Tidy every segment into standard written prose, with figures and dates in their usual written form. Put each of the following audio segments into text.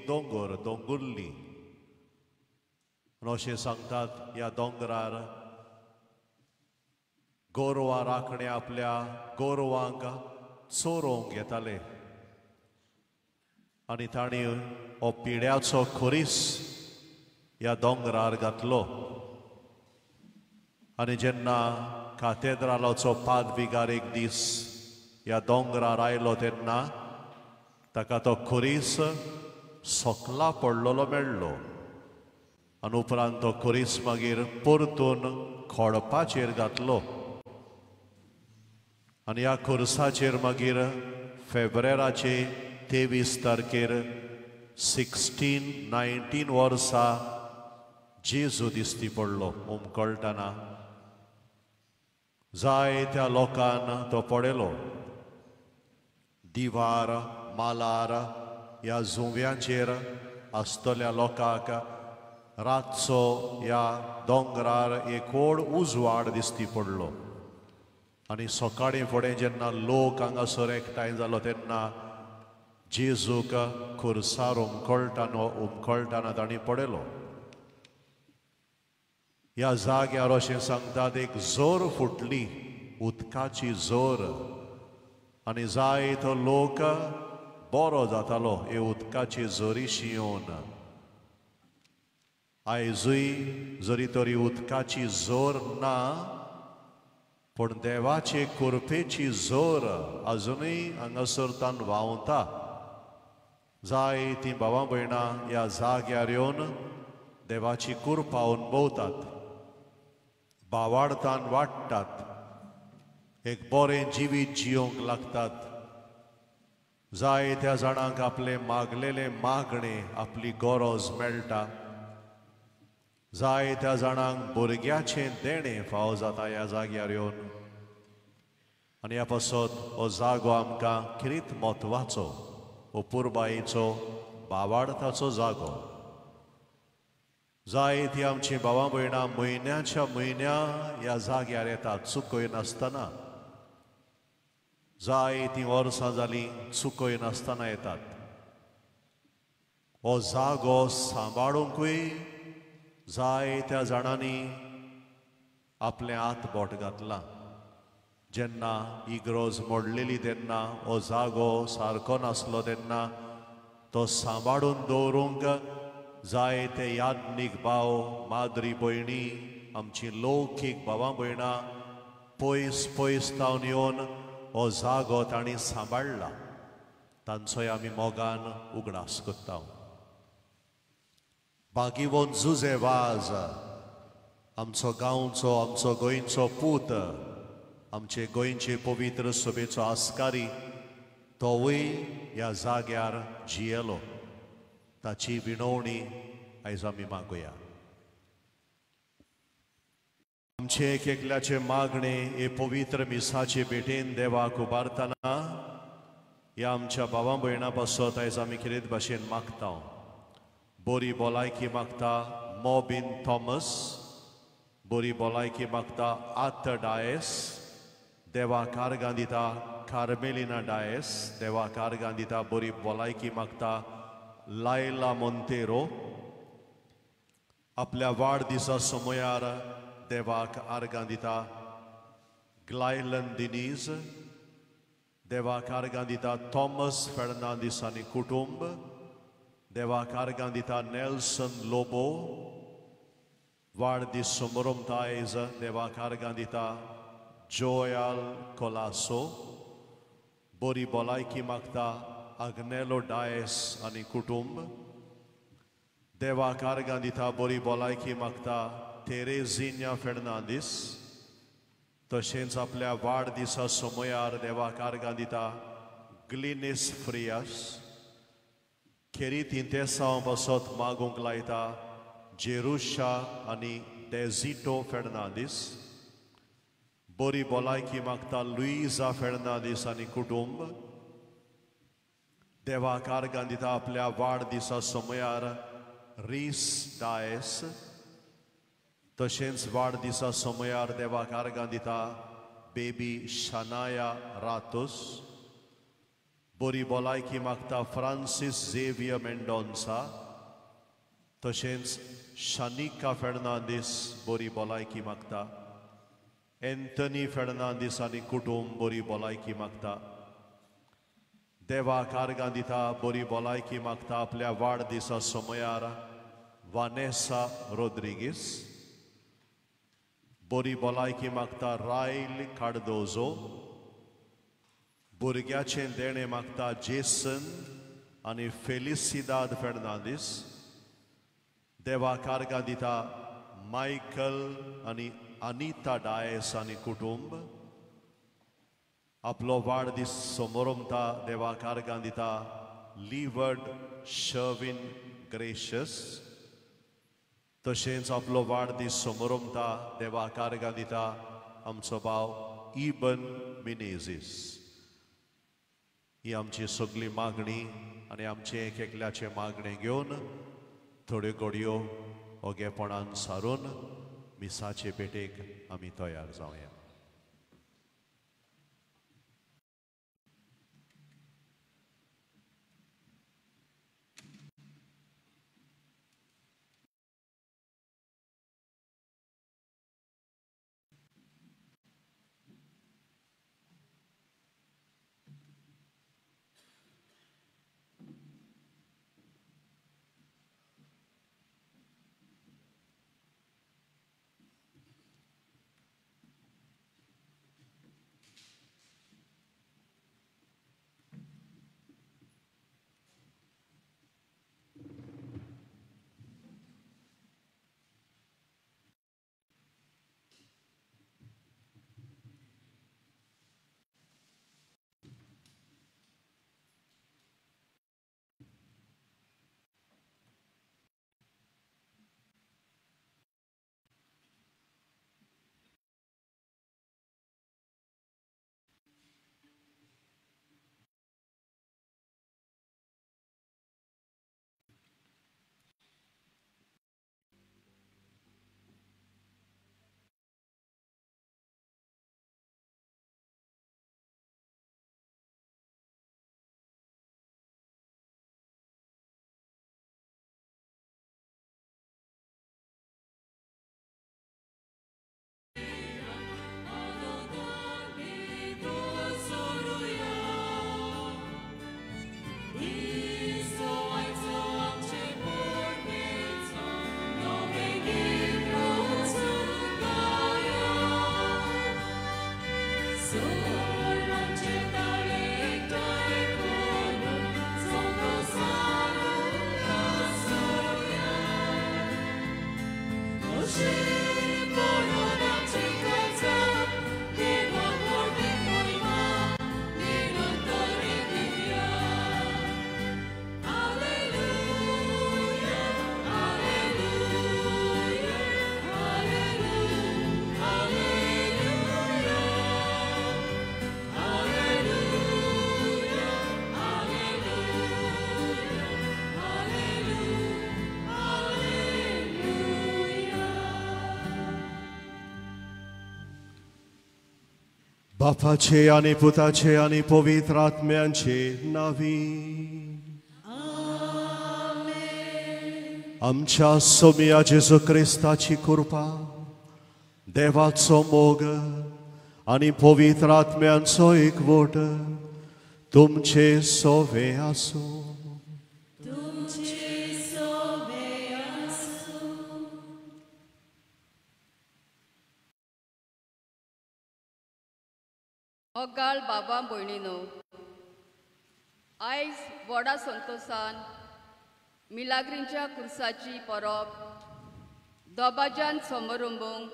दोंगर दोंगुल्ली अशें सांगतात. ह्या दोंगरार गोरवां राखणे आपल्या गोरवांक चोरोवंक येताले आनी तांणी हो पिड्याचो खोरीस ह्या दोंगरार घातलो. आनी जेन्ना कातेद्रालाचो पादविगार एक दीस ह्या दोंगरार आयलो तेन्ना ताका तो खोरीस सोकला पडलेलो मेळ्ळो. आनी उपरांत तो खोरीस मागीर परतून खोडपाचेर घातलो. आनी ह्या खोर्साचेर मागीर फेब्रेराचे 23 तारखेर 1619 वर्सा जेजू दिसती पडलो उमकळटना. जायत्या लोकांन तो पळयलो. दिवार मालार ह्या जुंव्यांचेर आसतल्या लोकांक रातचो ह्या दोंगरार एक व्हड उजवाड दिसती पडलो. आनी सकाळीं फुडें जेन्ना लोक हांगासर एकठांय जालो तेन्ना जेजूक खुर्सार उमकळटना तांणी पळयलो. ह्या जाग्यार अशें सांगतात एक जोर फुटली, उदकाची जोर. आनी जायतो लोक बरो जातालो हे उदकाची जोरीशी येवन. आयजूय जरी तरी उदकाची जोर ना पण देवाचे कृपेची जोर अजुनूय हांगासरतान व्हांवता. जायतीं भावां भयणां ह्या जाग्यार येवन देवाची कृपा अनुभवतात, भावार्थान वाडटात, एक बरें जिवीत जियोंक लागतात. जायत्या जाणांक आपले मागलेले मागणे आपली गरज मेळटा. जायत्या जाणांक भुरग्याचें देणें फावो जाता ह्या जाग्यार येवन. आनी ह्या पासत हो जागो आमकां खरीत म्हत्वाचो, हो पुरबायेचो भावार्थाचो जागो. जायतीं आमचीं भावां भयणां म्हयन्याच्या म्हयन्या ह्या जाग्यार येतात चुकय नासतना. जायतीं वर्सां जालीं चुकय नासतना येतात. हो जागो सांबाळूंकूय जायत्या जाणांनी आपलें हात बोट घातलां. जेन्ना इग्रोज मोडलेली तेन्ना हो जागो सारको नासलो तेन्ना तो सांबाळून दवरूंक जायते याज्ञीक भाव माद्री भयणी आमची लौकीक भावां भयणां पयस पयस तावन येवन हो जागो तांणी सांबाळ्ळा. तांचोय आमी मोगान उगडास करता. बागीवोन जुजे वाज आमचो गांवचो आमचो गोंयचो पूत, आमचे गोंयचे पवित्र सभेचो आस्कारी तोवूय ह्या जाग्यार जियेलो. ताची विणवणी आयज आमी मागुया. आमचे एक एकल्याचे मागणे हे पवित्र मिसाचे भेटेन देवाक उबारतना ह्या आमच्या भावां भयणां पासत आयज आमी कितें भाशेन मागता. बरी भलायकी मागता मॉबिन थॉमस, बरी भलायकी मागता आत डायस, देवा कारगां दिता कार्मेलिना डायस, देवा कारगां दिता बरी भलायकी मागता लायला मोंतेरो. आपल्या वाडदिसा समयार देवाक आर्गां दिता ग्लायलन दिनीज, देवाक आर्गां दिता थॉमस फेर्नांदीस आनी कुटुंब, देवाक आर्गां दिता नेल्सन लोबो. वाडदीस समारंभ आयज देवाक आर्गां दिता जोयाल कोलासो. बरी भलायकी मागता आग्नेलो डायस आनी कुटुंब. देवाक आर्गां दिता बरी भलायकी मागता तेरेझिन्या फेर्नांदीस. तशेंच आपल्या वाडदिसा समयार देवाक आर्गां दिता ग्लिनिस फ्रियास. खेरी तिंतेसांव पासत मागूंक लायता जेरुशा आनी डेजिटो फेर्नांदीस. बरी भलायकी मागता लुइजा फेर्नांदीस आनी कुटुंब. देवाक आर्गां दिता आपल्या वाडदिसा समयार रीस डायस. तशेंच वाडदिसा समयार देवाक आर्गां दिता बेबी शनाया रातोस. बरी भलायकी मागता फ्रांसीस झेवियर मेंडोन्सा, तशेंच शानिका फेर्नांदीस बरी भलायकी मागता, एंथनी फेर्नांदीस आनी कुटुंब बरी भलायकी मागता. देवाक आर्गां दिता, बरी भलायकी मागता आपल्या वाडदिसा समयार वानेसा रोड्रिगीस. बरी भलायकी मागता रायल कार्डोजो. भुरग्याचें देणें मागता जेसन आनी फेलिसिदाद फेर्नांदीस. देवाक आर्गां दिता मायकल आनी अनिता डायस आनी कुटुंब. आपलो वाडदीस समोरमता देवाक आर्गां दिता लिवर्ड शर्विन ग्रेशियस. तशेंच आपलो वाडदीस समोरमता देवाक आर्गां दिता आमचो भाव इबन मिनेझीस. ही आमची सगळी मागणी आनी आमचे एक एकल्याचे मागणे घेवन थोड्यो घडयो ओगेपणान सारून मिसाचे पेटेक आमी तयार जावया. बापाचे आनी पुताचे आनी पवित्र आत्म्यांचे नावी. आमच्या सोम्या जेजू क्रिस्ताची कृपा, देवाचो मोग आनी पवित्र आत्म्यांचो एकवट तुमचे सोवे आसूं. ओगाळ बाबा भयणीनो, आयज व्हडा संतोषान मिलाग्रींच्या कुर्साची परब दोबाज्यान समारंभोंक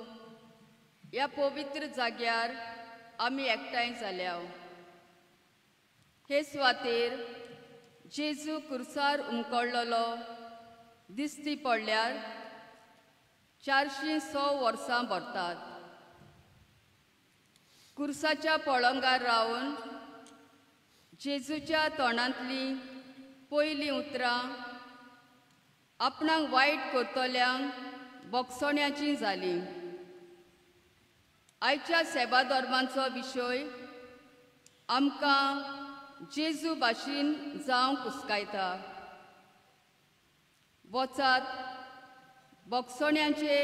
ह्या पवित्र जाग्यार आमी एकठांय जाल्या. हे सुवातेर जेजू कुर्सार उमकळ्ळलो दिसती पडल्यार 406 वर्सां भरतात. कुर्साच्या पळंगार रावन जेजूच्या तोंडांतली पयलीं उतरां आपणाक वायट करतल्यांक बोगसोण्याची जाली. आयच्या सेवा धर्मांचो विशय आमकां जेजू भाशेन जावंक हुस्कायता. वचात बोगसोण्याचे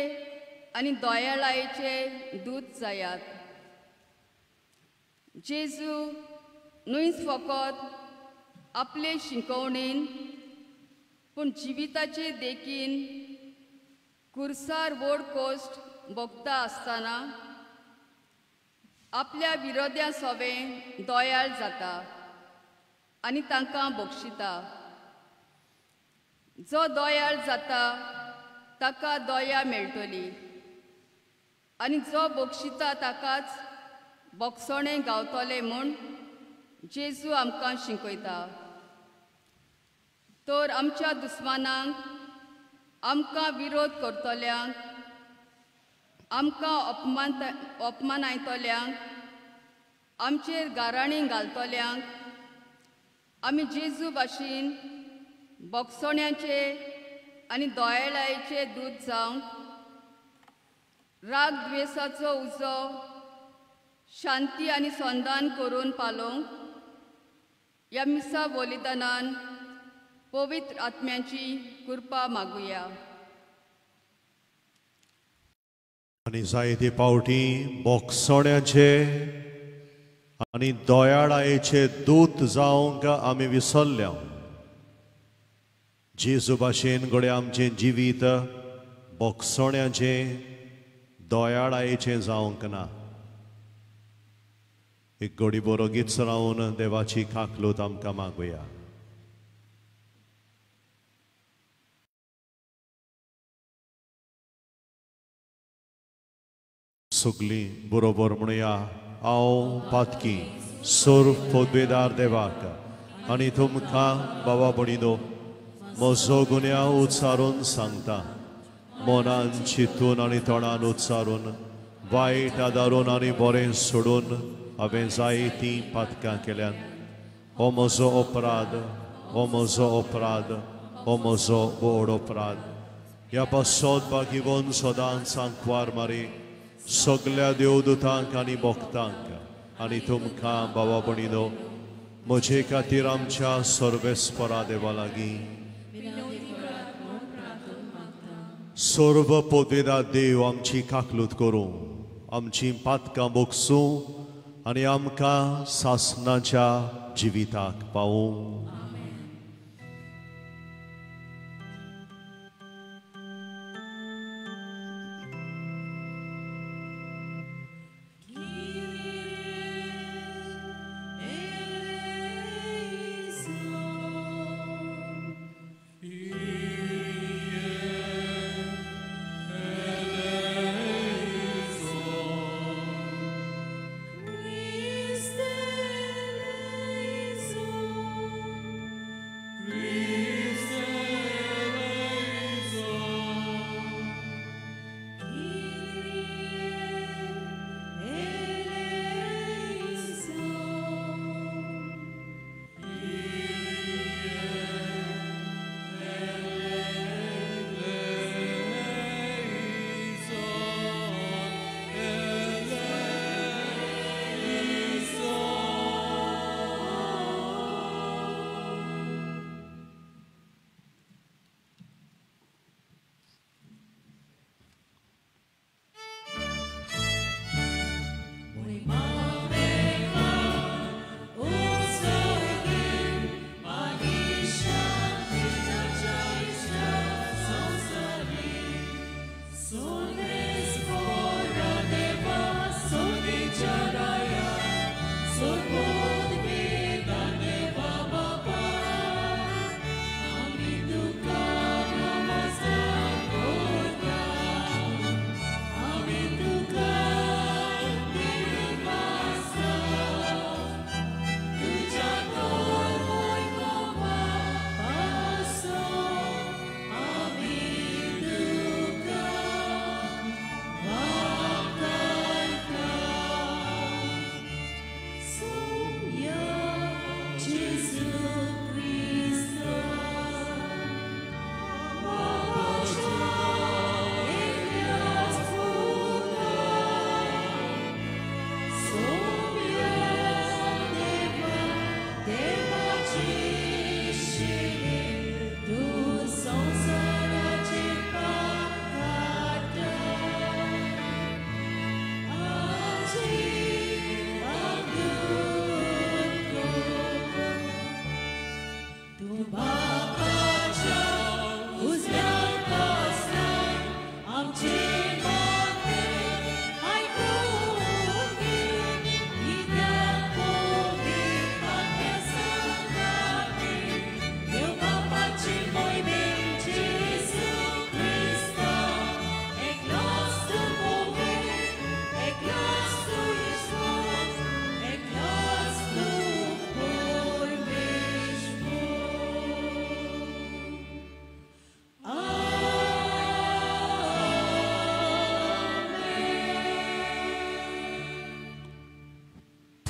आनी दोयाळायेचे दूत जायात. जेजू न्हूच फकत आपले शिकवणेन पूण जिविताचे देखीन कुर्सार वोड कोश्ट भोगता आसतना आपल्या विरोध्यां सोबे दोयाळ जाता आनी तांकां बक्षिता. जो दोयाळ जाता ताका दोया मेळटली आनी जो बक्षिता ताकाच बोगसोणें गावतलें म्हूण जेजू आमकां शिकयता. तर आमच्या दुस्मानांक, आमकां विरोध करतल्यांक, आमकां अपमानायतल्यांक, आमचेर गाराणी घालतल्यांक आमी जेजू भाशेन बोगसोण्याचे आनी दोयाळायेचे दूत जावंक राग द्वेसाचो उजो शांती आनी संधान करून पालोवंक ह्या मिसा बलिदानान पवित्र आत्म्याची कृपा मागुया. आनी जायते पावटी बोगसोण्याचे आनी दोयाळायेचे दूत जावंक आमी विसरल्या. जेजू भाशेन घडये आमचें जिवीत बोगसोण्याचें दोयाळायेचें जावंक ना. एक घडी बरो गीत रावन देवाची काकलूत आमकां मागुया. सगलीं बरोबर म्हणुया. हांव पातकी सोर पदवेदार देवाक आनी तुमकां बाबा भणिनो म्हजो गुन्यांव उच्चारून सांगता. मनान चिंतून आनी तोंडान उच्चारून वायट आदारून आनी बरें सोडून हांवें जायतीं पातकां केल्यान. हो म्हजो अपराध, हो म्हजो अपराध, हो म्हजो व्हड अपराध. ह्या पासत बागिवून सदांच सांकवार मारी सगल्या देवदूतांक आनी भक्तांक आनी तुमकां बाबा भणिनो म्हजे खातीर आमच्या सर्वेस्परा देवा लागीं सर्व पदवेदार देव आमची काकलूत करूं, आमची पातकां बोगसूं आनी आमकां सासणाच्या जिविताक पावूं.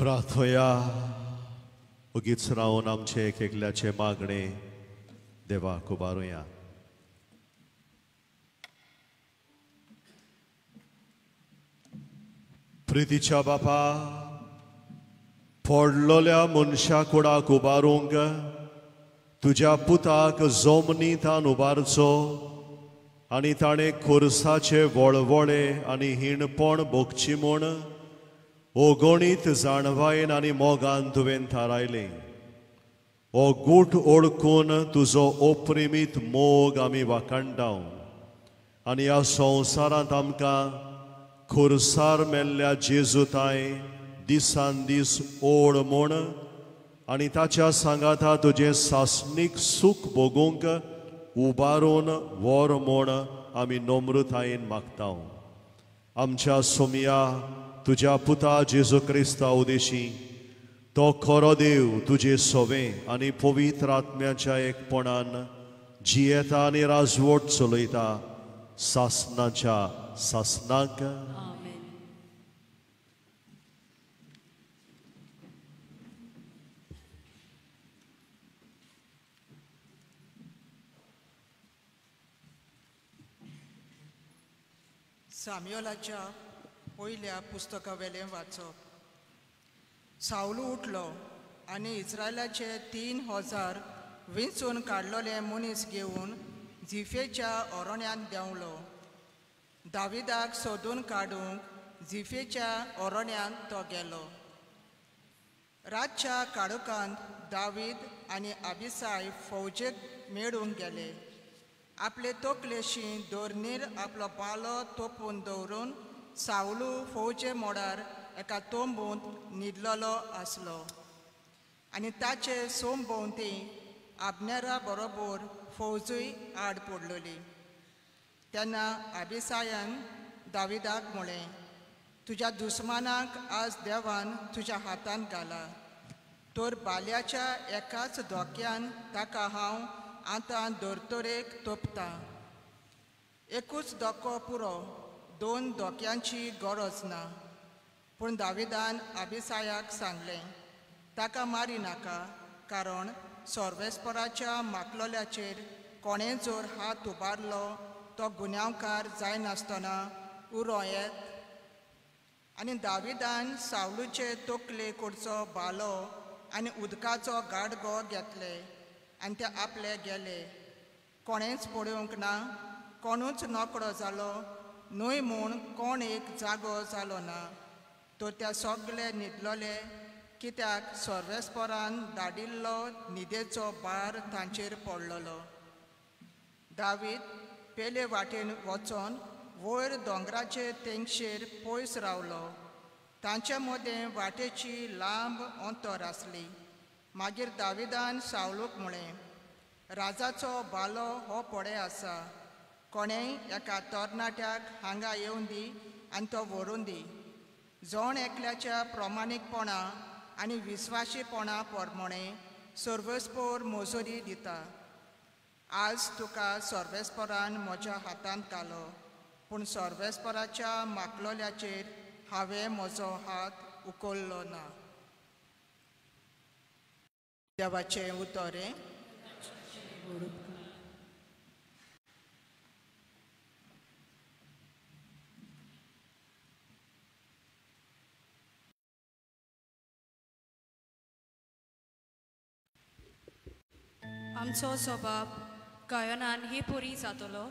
प्रार्थया उगीच रावन आमचे एक एकल्याचे मागणे देवाक उबारुया. प्रितीच्या बापा, पडलोल्या मनशा कुडाक उबारूंक तुझ्या पुताक जमनीतान उबारचो आनी ताणें खुर्साचे वळवळे आनी हिणपण भोगची म्हूण ओगणीत जाणवायेन आनी मोगान तुवें थारायलें. हो गूट ओळखून तुजो ओप्रेमीत मोग आमी वाखाणटाव आनी ह्या संवसारांत आमकां खुर्सार मेल्ल्या जेजूताय दिसान दीस ओळ म्हूण आनी ताच्या सांगाता तुजें सासणीक सूख भोगूंक उबारून वर म्हूण आमी नम्रतायेन मागताव. आमच्या सोमिया तुज्या पुता जेजू क्रिस्ता उदेशी तो खरो देव तुजे सोवें आनी पवित्र आत्म्याच्या एकपणान जियेता आनी राजवट चलयता सासणाच्या सासणाक. साम्युएलाच्या पयल्या पुस्तका वेलें वाचप. सावलू उठलो आनी इस्रायलाचे 3,000 विंचून काडलोले मनीस घेवन झिफेच्या ओरोण्यांत देंवलो. दाविदाक सोदून काडूंक झिफेच्या ओरोण्यांत तो गेलो. रातच्या काळोखांत दावीद आनी अबिसाय फौजेक मेळूंक गेले. आपले तकलेशी दोरनीर आपलो बालो तोपून दवरून सावलू फौजे मोडार एका तोंबूंत न्हिदलोलो आसलो आनी ताचे सोमभोंवती आब्नेरा बरोबर फौजूय आड पडलोली. तेन्ना अबिसायान दाविदाक म्हळें, तुज्या दुस्मानाक आज देवान तुज्या हातांत घाला. तर बाल्याच्या एकाच धोक्यान ताका हांव आतां दोरतोरेक तोपता. एकूच धोको पुरो, 2 धोक्यांची गरज ना. पूण दाविदान अबिसायाक सांगलें, ताका मारी नाका, कारण सर्वेस्पराच्या माकलोल्याचेर कोणें जर हात उबारलो तो गुन्यांवकार जायनासतना उरो येत. आनी दाविदान सावलूचे तकले कडचो बालो आनी उदकाचो गाडगो घेतले आनी ते आपले गेले. कोणेंच पळोवंक ना, कोणूच नोकडो जालो, न्हय म्हूण कोण एक जागो जालो ना. तो त्या सगळे न्हिदलोले, कित्याक सर्वेस्परान धाडिल्लो न्हिदेचो भार तांचेर पडलोलो. दावीद पेले वाटेन वचोन वयर दोंगराचे तेंगशेर पयस रावलो. तांचे मदें वाटेची लांब अंतर आसली. मागीर दाविदान सावलूक म्हळें, राजाचो बालो हो पडे आसा. कोणेंय एका तरणाट्याक हांगा येवन दी आनी तो व्हरून दी. जोण एकल्याच्या प्रमाणीकपणा आनी विस्वाशीपणा प्रमाणें सर्वेस्पर मजुरी दिता. आज तुका सर्वेस्परान म्हज्या हातांत घालो, पूण सर्वेस्पराच्या माकलोल्याचेर हांवें म्हजो हात उखल्लो ना. देवाचें उतोरें. आमचो स्वभाव गायनान ही पुरी जातलो.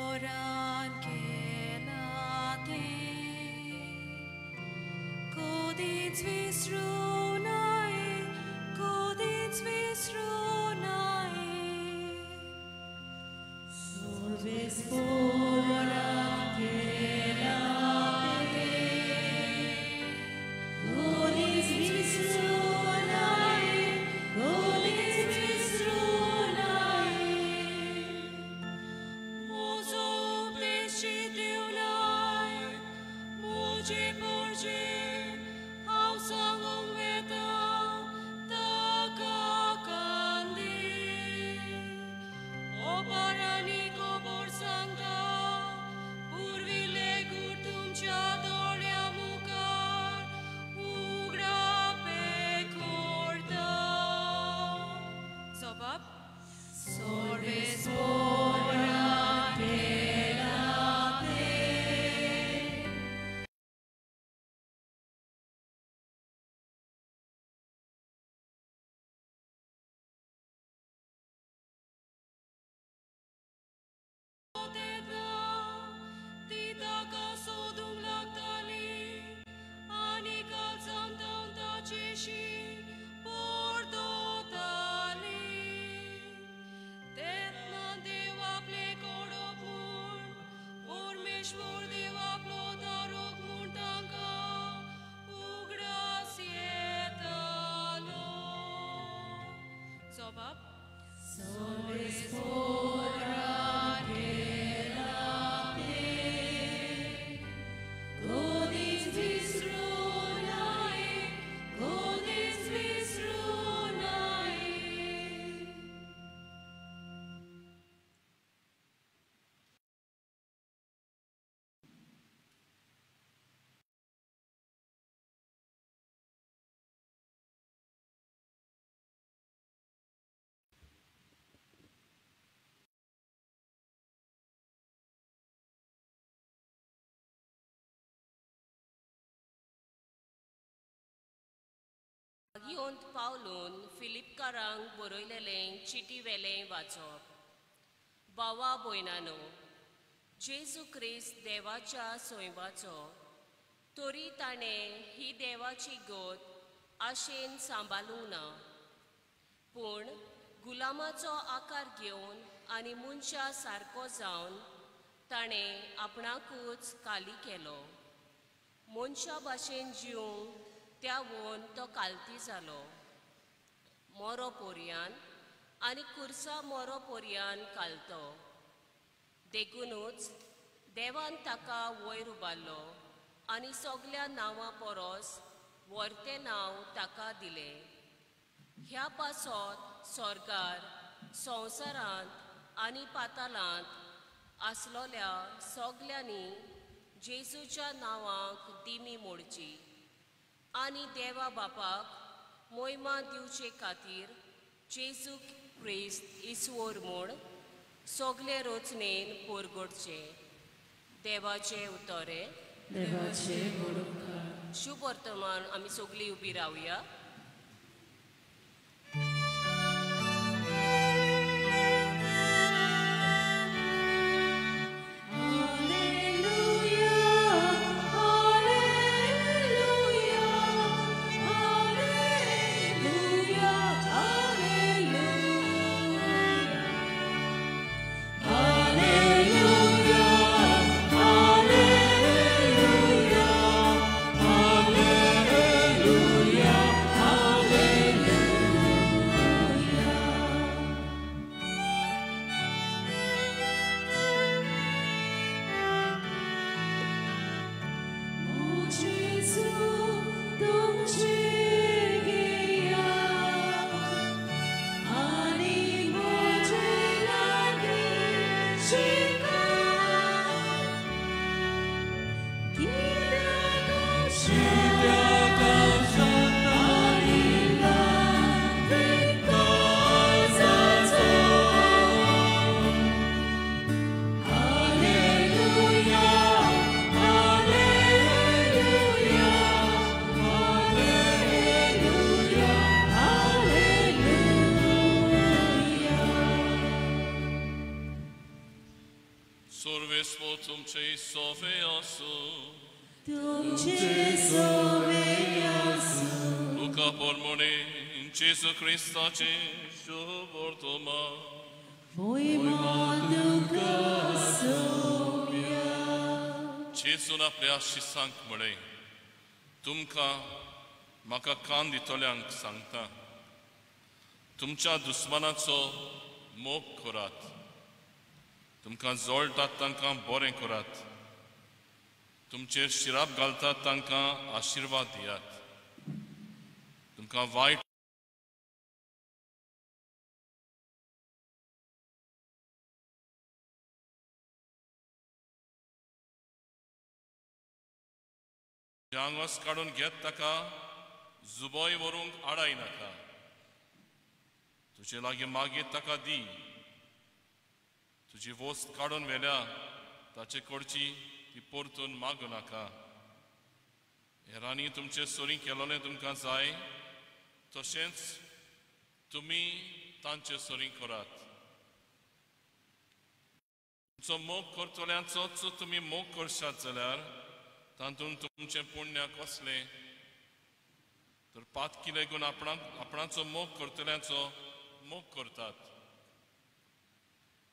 Sorvesporan kelate, kodins visrunae, kodins visrunae. Sorvesporan kelate, kodins visrunae, kodins visrunae. Mozo pesci Deulai, muji porge. येवंत पावलून फिलिपकारांक बरयलेलें चिटी वेलें वाचप. भावा भयणानो, जेजू क्रिस्त देवाच्या सोयवाचो, तरी ताणें ही देवाची गोद आशेन सांबाळूंक ना, पूण गुलामाचो आकार घेवन आनी मनशा सारको जावन ताणें आपणाकूच खाली केलो. मनशा भाशेन जिवंक त्या वोन तो कालती जालो. मोरो पोरयान आनी कुर्सा मोरो पोरयान कालतो. देखूनच देवान ताका वयर उबारलो आनी सगल्या नांवां परस व्हरतें नांव ताका दिलें. ह्या पासत स्वर्गार, संवसारांत आनी पातालांत आसलोल्या सगल्यांनी जेजूच्या नांवाक दिमी मोडची आनी देवा बापाक मोहिमा दिवचे खातीर जेजू क्रिस्त इस्वोर म्हूण सगले रोचणेन पोरगोडचे. देवाचे उतोरे. देवाचे बरोबर. शुभ वर्तमान आमी सगळीं उबी रावया. Gesù Cristace, शुभ वर्तमान. जेसून आपल्या शिसांक म्हळें, तुमकां म्हाका कान दितोल्यांक सांगता, तुमच्या दुस्मानाचो मोग करात, तुमकां जोडटात तांकां बरें करात, तुमचेर शिराप घालतात तांकां आशिर्वाद दियात, तुमकां वायट जांगोस काडून घेत ताका जुबोय व्हरूंक आडाय नाका. तुजे लागीं मागीर ताका दी. तुजी वस्त काडून व्हेल्या ताचे कडची ती परतून मागूं नाका. हेरांनी तुमचे सोरी केलोलें तुमकां जाय तशेंच तुमी तांचे सोरी करात. तुमचो मोग करतल्यांचोच तुमी मोग करशात जाल्यार तातूंत तुमचें पुण्य कसलें. तर पातकी लेगून आपणाचो मोग करतल्यांचो मोग करतात.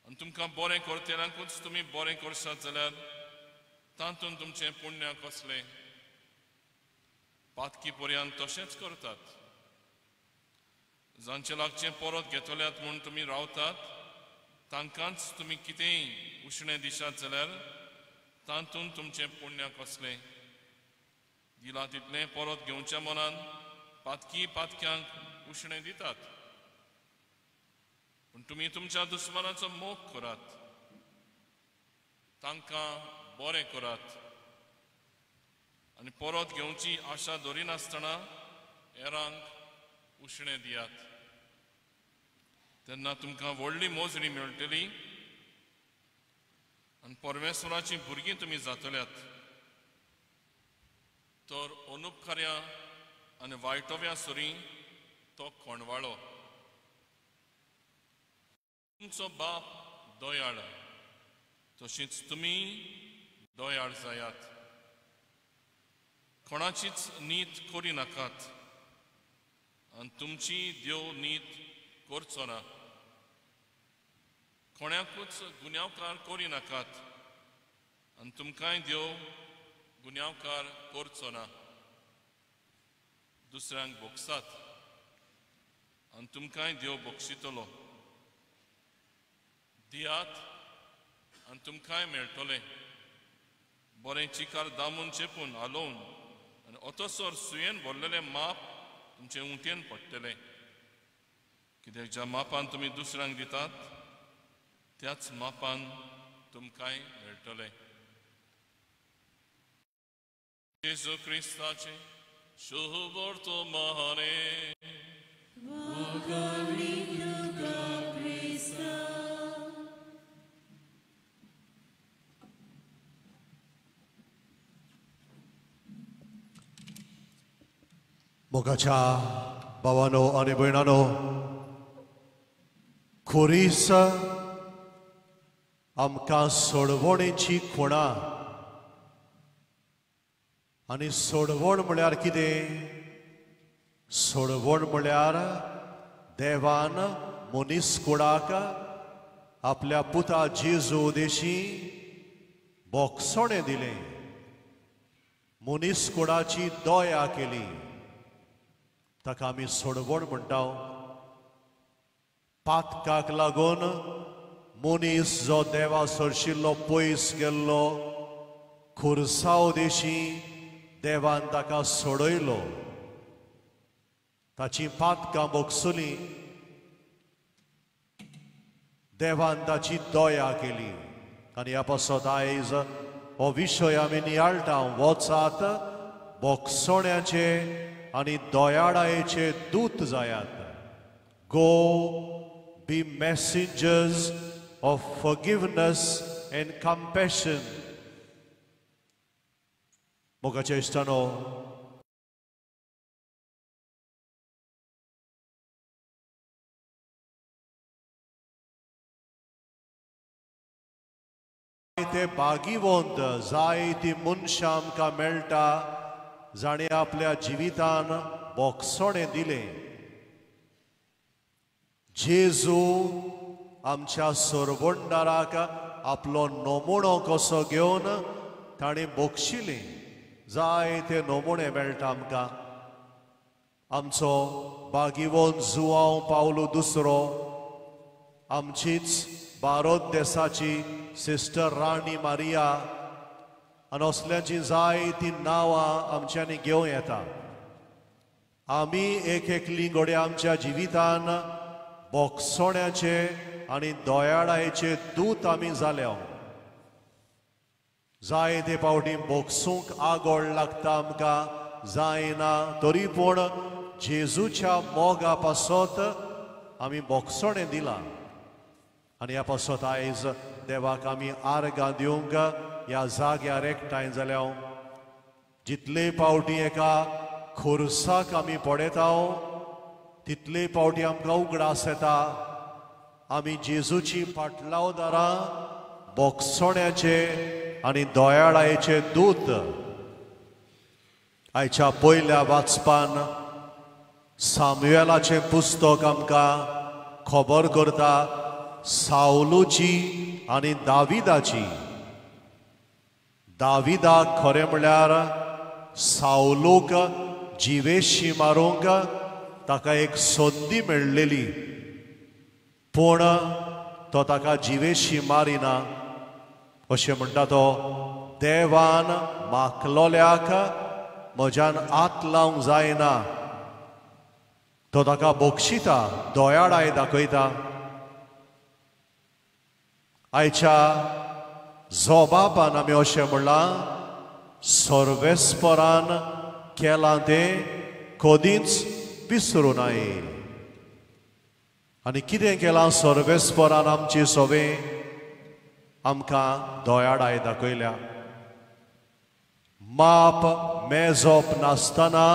आनी तुमकां बरें करतल्यांकूच तुमी बरें करशात जाल्यार तातूंत तुमचें पुण्य कसलें. पातकी पर्यंत तशेंच करतात. जांचे लागचें परत घेतल्यात म्हूण तुमी रावतात तांकांच तुमी कितेंय उशणें दिशात जाल्यार तातूंत तुमचें पुण्य कसलें. दिला तितलें परत घेवच्या मनान पातक्यांक उशणें दितात. पूण तुमी तुमच्या दुस्मानाचो मोग करात, तांकां बरें करात आनी परत घेवची आशा दवरिनासतना हेरांक उशणें दियात. तेन्ना तुमकां व्हडली मोजणी मेळटली आनी परमेश्वराची भुरगीं तुमी जातल्यात. तर अनुपकार्यां आनी वायटव्या सोरी तो कोणवाळो. तुमचो बाप दोयाळ तशीच तुमी दोयाळ जायात. कोणाचीच नीत करी नाकात आनी तुमची देव नीत करचो ना. कोणाकूच गुन्यांवकार करी नाकात आनी तुमकांय देव गुन्यांवकार करचो ना. दुसऱ्यांक बोगसात आनी तुमकांय देव बोगशितलो. दियात आनी तुमकांय मेळटलें. बरें चिकार दामून चेपून आलोवन आनी ओतोसोर सुयेन भरलेलें माप तुमचे उंटेन पडटलें. कित्याक ज्या मापान तुमी दुसऱ्यांक दितात त्याच मापान तुमकांय मेळटलें. जेजू क्रिस्ताचे शुभ वर्तमाने मोगाच्या भावानो आनी भयणानो, खोरीस आमकां सोडवणेची खुणा. आनी सोडवण म्हळ्यार कितें? सोडवण म्हळ्यार देवान मनीसकुळाक आपल्या पुता जेजू देशी बोगसोणें दिलें. मनीसकुळाची दया केली, ताका आमी सोडवण म्हणटा. पातकाक लागून मनीस जो देवा सरशिल्लो पयस गेल्लो, खुर्सांव देशी देवान ताका सोडयलो. ताची पातकां बोगसुली, देवान ताची दया केली. आनी ह्या पासत आयज हो विशय आमी नियाळटा. वचात बोगसोण्याचे आनी दयाळायेचे दूत जायात. गो B मेसेंजर्स of forgiveness and compassion. मोगाच्या इश्टानो, ते बागीवंत जायती मनशां आमकां मेळटा जाणें आपल्या जिवितान बोगसोणें दिलें. जेजू आमच्या सोरवणदाराक आपलो नमुणो कसो घेवन ताणें बोगशिलें. जायते नमुणे मेळटा आमकां. आमचो बागीवंत जुआंव पावलो दुसरो, आमचीच भारत देशाची सिस्टर राणी मारिया, आनी असल्यांची जायतीं नांवां आमच्यांनी घेवं येता. आमी एक एकली घडये आमच्या जिवितान बोगसोण्याचे आनी दयाळायेचे दूत आमी जाल्या. जायते पावटी बोगसूंक आगोळ लागता आमकां, जायना. तरी पूण जेजूच्या मोगा पासत आमी बोगसोणें दिलां. आनी ह्या पासत आयज देवाक आमी आर्गां दिवंक ह्या जाग्यार एकठांय जाल्या. जितले पावटी एका खुर्साक आमी पडयता तितले पावटी आमकां उगडास येता. आमी जेजूची पाटलावदारां बोगसोण्याचे आनी दयाळायेचे दूत. आयच्या पयल्या वाचपान सामुएलाचें पुस्तक आमकां खबर करता सावलूची आनी दाविदाची. दाविदाक खरें म्हळ्यार सावलूक जिवेशी मारूंक ताका एक संदी मेळ्ळेली, पूण तो ताका जिवेशी मारिना. अशें म्हणटा तो, देवान माखलोल्याक म्हज्यान हात लावंक जायना. तो ताका बोगशिता, दोयाळाय दाखयता. आयच्या जोबापान आमी अशें म्हणलां, सर्वेस्परान केलां तें कधीच विसरूं नये. आनी कितें केलां सर्वेस्परान आमची सवें? आमकां दोयाळाय दाखयल्या. माप मेजप नासतना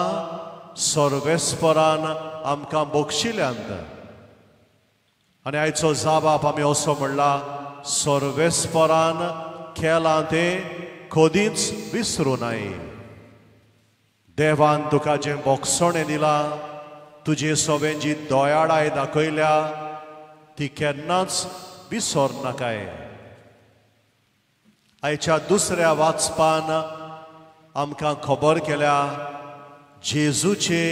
सर्वेस्परान आमकां बक्षिल्यांत आनी आयचो जाबाप आमी असो म्हणला सर्वेस्परान केलां तें कधीच विसरूं नये. देवान तुका जें बोगसोणें दिलां तुजे सोबें जी दोयाळाय दाखयल्या ती केन्नाच विसर नाकाय. आयच्या दुसऱ्या वाचपान आमकां खबर केल्या जेजूचे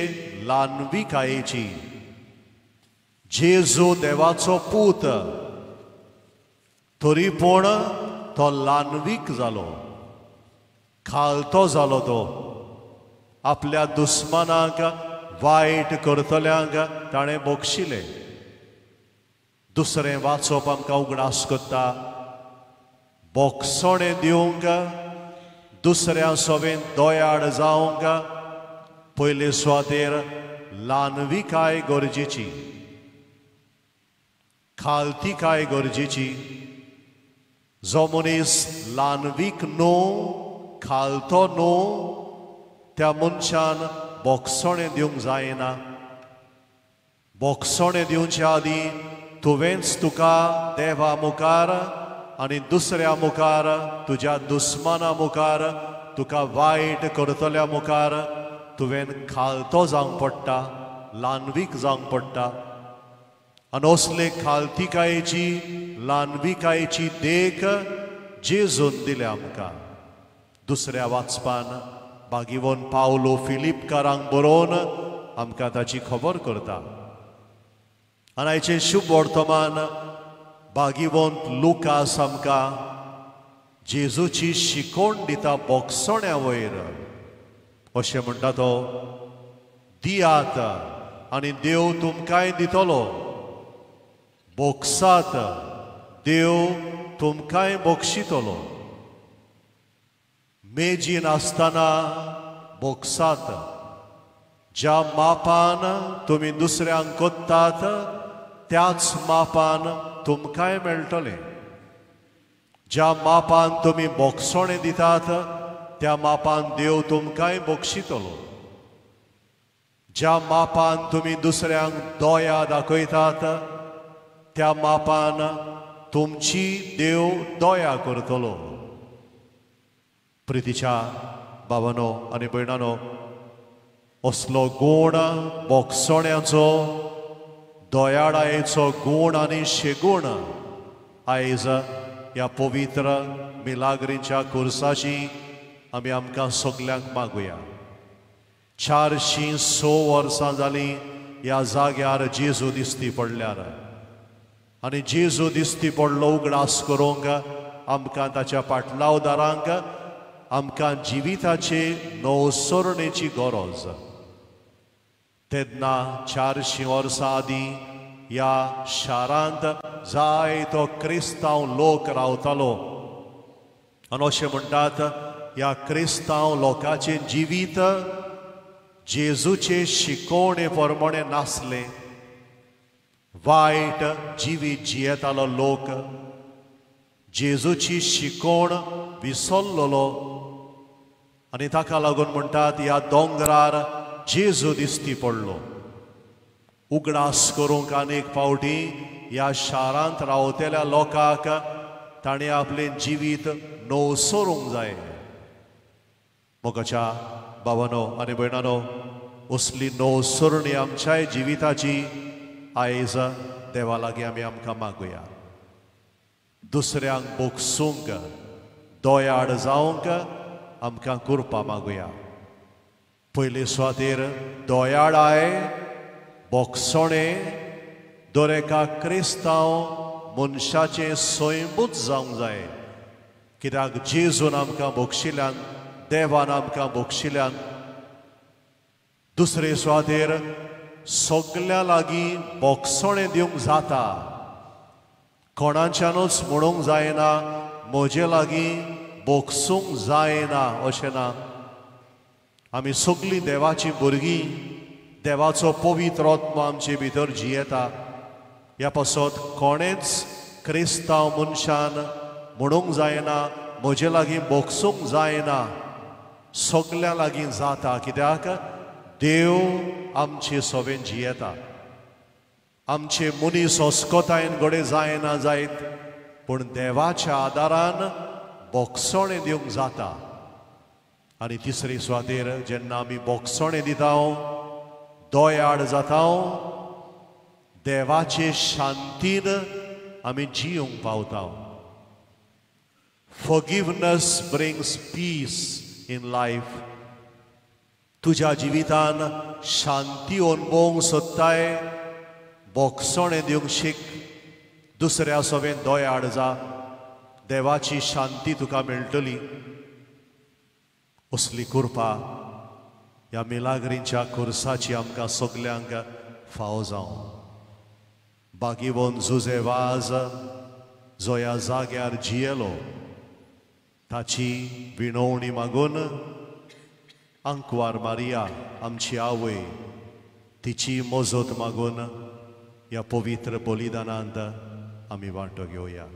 ल्हानविकायेची. जेजू देवाचो पूत तरी पूण तो ल्हानवीक जालो, खालतो जालो. तो आपल्या दुस्मानाक वायट करतल्यांक ताणें बक्षिलें. दुसरें वाचप आमकां उगडास करता बोगसोणें दिवंक दुसऱ्या सोबेन दोयाड जावंक पयले सुवातेर ल्हानविकाय गरजेची, खालतीकाय गरजेची. जो मनीस ल्हानवीक न्हू खालतो न्हू त्या मनशान बोगसोणें दिवंक जायना. बोगसोणें दिवच्या आदीं तुवेंच तुका देवा मुखार आनी दुसऱ्या मुखार तुज्या दुस्माना मुखार तुका वायट करतल्या मुखार तुवें खालतो जावंक पडटा, ल्हानवीक जावंक पडटा. आनी असले खालतीकायेची ल्हानविकायेची देख जेजून दिल्या आमकां. दुसऱ्या वाचपान बागीवोन पावलो फिलिपकारांक बरोवन आमकां ताची खबर करता. आनी आयचें शुभ वर्तमान बागीवोन लुकास आमकां जेजूची शिकोवण दिता बोगसोण्या वयर. अशें म्हणटा तो दियात आनी देव तुमकांय दितलो, बोगसात देव तुमकांय बक्षितलो. मेजीन आसतना बोगसात. ज्या मापान तुमी दुसऱ्यांक कोत्तात त्याच मापान तुमकांय मेळटलें. ज्या मापान तुमी बोगसोणें दितात त्या मापान देव तुमकांय बक्षितलो. ज्या मापान तुमी दुसऱ्यांक दोया दाखयतात त्या मापान तुमची देव दोया करतलो. प्रितीच्या भावानो आनी भयणानो, असलो गूण बोगसोण्याचो, दोयाळायेचो गूण आनी शेगूण आयज ह्या पवित्र मिलाग्रीच्या कुर्साची आमी आमकां सगल्यांक मागुया. 406 वर्सां जालीं ह्या जाग्यार जेजू दिसती पडल्यार आनी जेजू दिसती पडलो उगडास करूंक आमकां ताच्या पाटलावदारांक आमकां जिविताचे नवसरणेची गरज. तेन्ना 400 वर्सां आदीं ह्या शारांत जायतो क्रिस्तांव लोक रावतालो आनी अशें म्हणटात ह्या क्रिस्तांव लोकांचें जिवीत जेजूचे शिकोवणे प्रमाणे नासलें. वायट जिवीत जियेतालो लोक, जेजूची शिकोवण विसरलोलो आनी ताका लागून म्हणटात ह्या दोंगरार जेजू दिसती पडलो. उगडास करूंक आनीक फावटी ह्या शारांत रावतेल्या लोकांक ताणें आपलें जिवीत नवसरूंक जाय. मोगाच्या भावानो आनी भयणानो, असली नवसरणी आमच्याय जिविताची आयज देवा लागीं आमी आमकां मागुया. दुसऱ्यांक बोगसूंक, दोयाड जावंक आमकां करपा मागुया. पयले सुवातेर दोयाळाय, बोगसोणें दर एका क्रिस्तांव मनशाचें स्वयंभूत जावंक जाय. कित्याक जेजून आमकां बक्षिल्ल्यान, देवान आमकां बक्षिल्ल्यान. दुसरे सुवातेर सगल्या लागीं बोगसोणें दिवंक जाता. कोणाच्यानूच म्हणूंक जायना म्हजे लागीं बोगसूंक जायना अशें ना. आमी सगलीं देवाची भुरगीं, देवाचो पवित्र आत्मा आमचे भितर जियेता. ह्या पासत कोणेच क्रिस्तांव मनशान म्हणूंक जायना म्हजे लागीं बोगसूंक जायना. सगल्या लागीं जाता. कित्याक देव आमचे सोबेन जियेता. आमचे मनीस ओस्कोतायेन घोडे जायना जायत, पूण देवाच्या आदारान बोगसोणें दिवंक जाता. आनी तिसरे सुवातेर जेन्ना आमी बोगसोणें दिता, दोयाड जाता, देवाचे शांतीन आमी जिवंक पावता. Forgiveness brings peace in life. तुझ्या जिवितान शांती अनुभवंक सोदताय, बोगसोणें दिवंक शीक, दुसऱ्या सोबेन दोयाड जा, देवाची शांती तुका मेळटली. असली कृपा ह्या मिलाग्रींच्या खुर्साची आमकां सगल्यांक फावो जावं. बागीवोन जुजेवाज जो ह्या जाग्यार जियेलो, ताची विणवणी मागून अंकवार मारिया आमची आवय, तिची मोजत मागून ह्या पवित्र बलिदानांत आमी वांटो घेवया.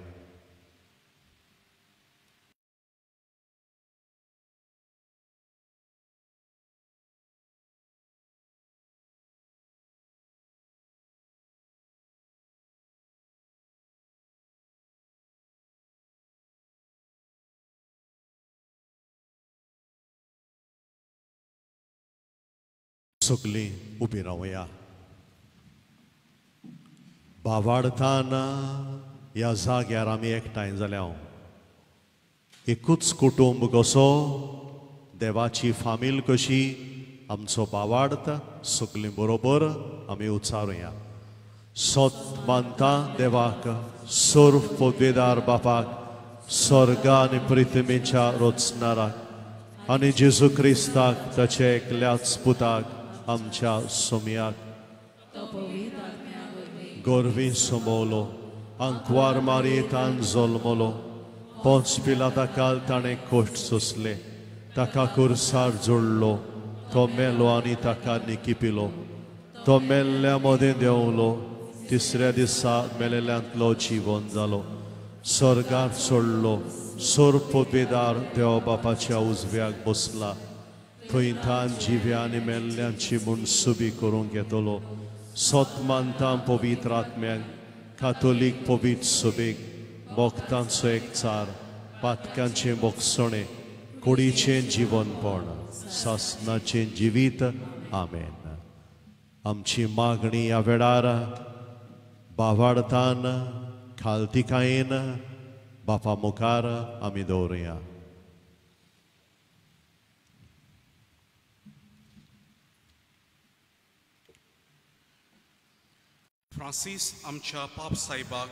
सगळीं उबी रावया. भावार्थान ह्या जाग्यार आमी एकठांय जाल्या. एकूच कुटुंब कसो, देवाची फामील कशी, आमचो भावार्थ सगळीं बरोबर आमी उच्चारुया. सोत मानता देवाक, सर्व पदवेदार बापाक, स्वर्गा आनी पृथ्वीच्या रचणाराक, आनी जेजू क्रिस्ताक ताचे एकल्याच पुताक आमच्या सोम्याक गोरवी सोमोलो, अंकवार मारयेतान जल्मलो, पोंच पिलाताकाल ताणें कोश्ट सोंसले, ताका खुर्सार जोडलो, तो मेलो आनी ताका निकिपिलो, तो मेल्ल्या मदें देंवलो, तिसऱ्या दिसा मेलेल्यांतलो जिवन जालो, स्वर्गार सोडलो, सर्व पदवेदार देव बापाच्या उजव्याक बसला, थंय तान जिव्या आनी मेल्ल्यांची मुनसुबी करूंक येतलो. सोत मानता पवित्र आत्म्याक, कातोलीक पवित्र सभेक, भक्तांचो एकचार, पातकांचें बोगसोणें, कुडीचें जिवनपण, सासणाचें जिवीत. आमेन. आमची मागणी ह्या वेळार भावार्थान खालतिकायेन बापा मुखार आमी दवरुया. फ्रांसीस आमच्या पाप साहेबाक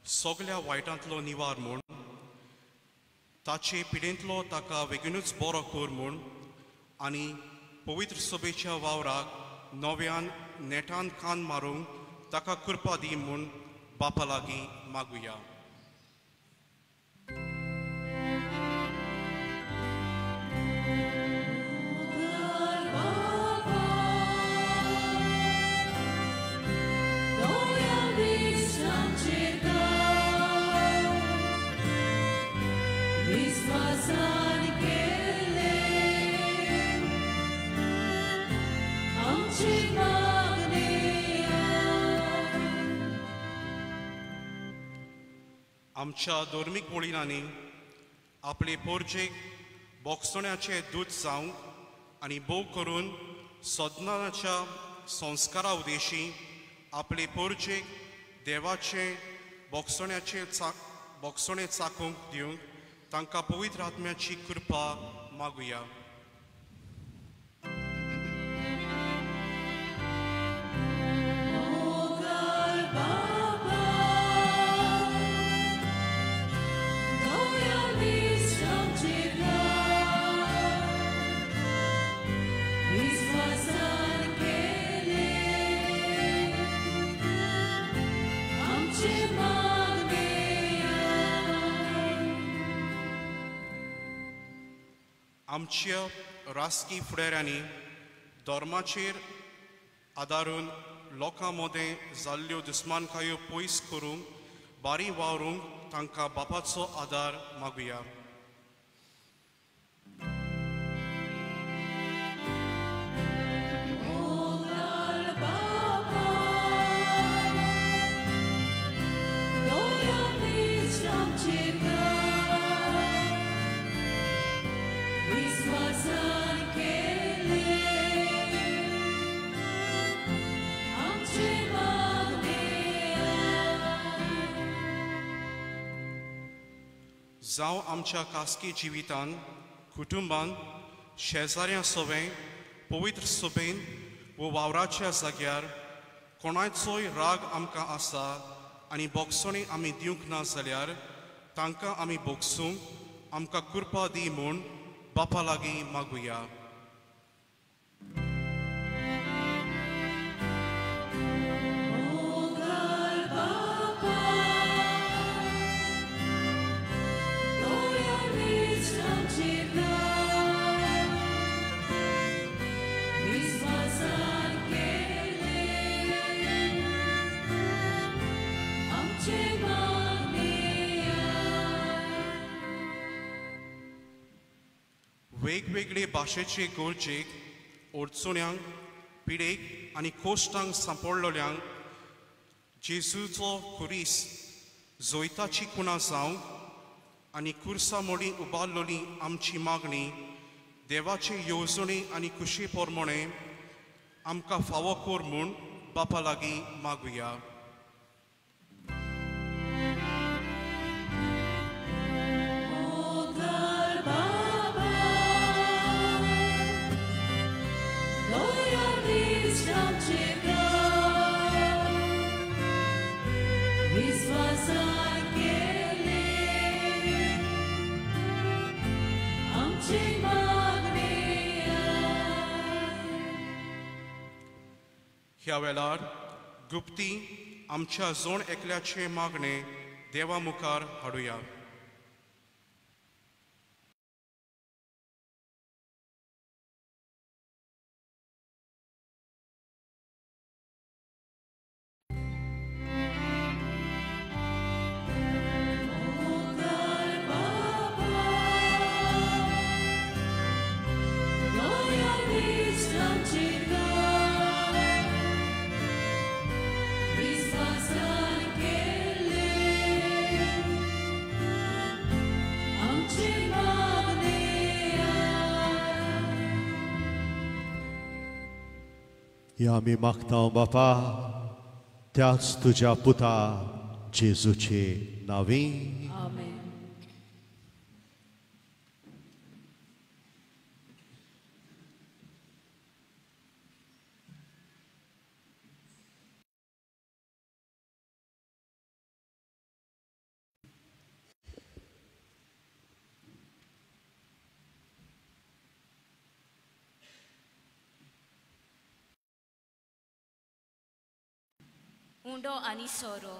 सगल्या वायटांतलो निवार म्हूण, ताचे पिडेंतलो ताका बेगीनूच बरो कर म्हूण, आनी पवित्र सभेच्या वावराक नव्यान नेटान कान मारूंक ताका कृपा दी म्हूण बापा लागीं मागुया. आमच्या धर्मीक वळिनांनी आपले पोरजेक बोगसोण्याचे दूत जावंक आनी बोव करून सदनाच्या संस्कारा उदेशी आपले पोरजेक देवाचे बोगसोणें चाकूंक दिवंक तांकां पवित्र आत्म्याची कृपा मागुया. आमच्या राजकी फुडाऱ्यांनी धर्माचेर आदारून लोकां मदें जाल्ल्यो दुस्मानकायो पयस करूंक बारी वावरूंक तांकां बापाचो आदार मागुया. जावं आमच्या खासगी जिवितान कुटुंबान शेजाऱ्यां सोबें पवित्र सोबेन व वावराच्या जाग्यार कोणाचोय राग आमकां आसा आनी बोगसोणी आमी दिवंक ना जाल्यार तांकां आमी बोगसूंक आमकां कृपा दी म्हूण बापा लागीं मागुया. वेगवेगळे भाशेचे गोरचेक ओडचुण्यांक पिडेक आनी कोश्टांक सांपडलोल्यांक जेजूचो खुरीस जोयताची कुणा जावंक आनी कुर्सा मोडी उबारलोली आमची मागणी देवाचे येवजणे आनी कुशी पोरमोणे आमकां फावो कोर म्हूण बापा लागीं मागुया. ह्या वेळार गुप्ती आमच्या जोण एकल्याचे मागणे देवा मुखार हाडुया. या आमी मागता बापा त्याच तुज्या पुता जेजूचे नावी. आमेन. उंडो आनी सोरो.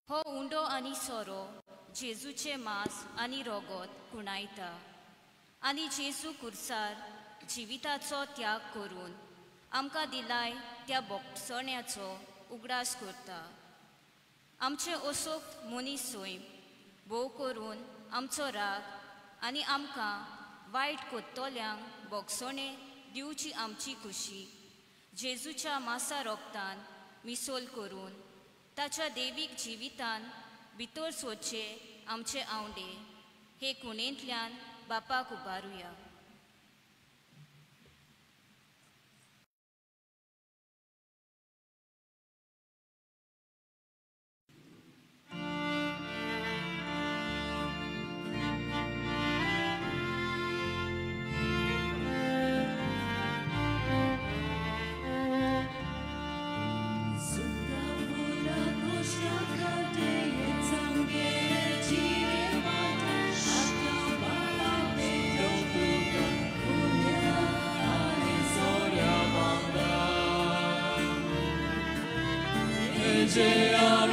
हो उंडो आनी सोरो जेजूचे मांस आनी रोगोत कुणायता आनी जेजू कुर्सार जिविताचो त्याग करून आमकां दिलाय त्या बोगसण्याचो उगडास करता. आमचे ओसोक मनीस सोयम भोव करून आमचो राग आनी आमकां वायट कोत्तोल्यांक बोगसणे दिवची आमची खुशी जेजूच्या मासा रोगतान मिसोल करून ताच्या देवीक जिवितान भितर सोचे आमचे आवडे हे कुणेंतल्यान बापाक उबारुया. Gloria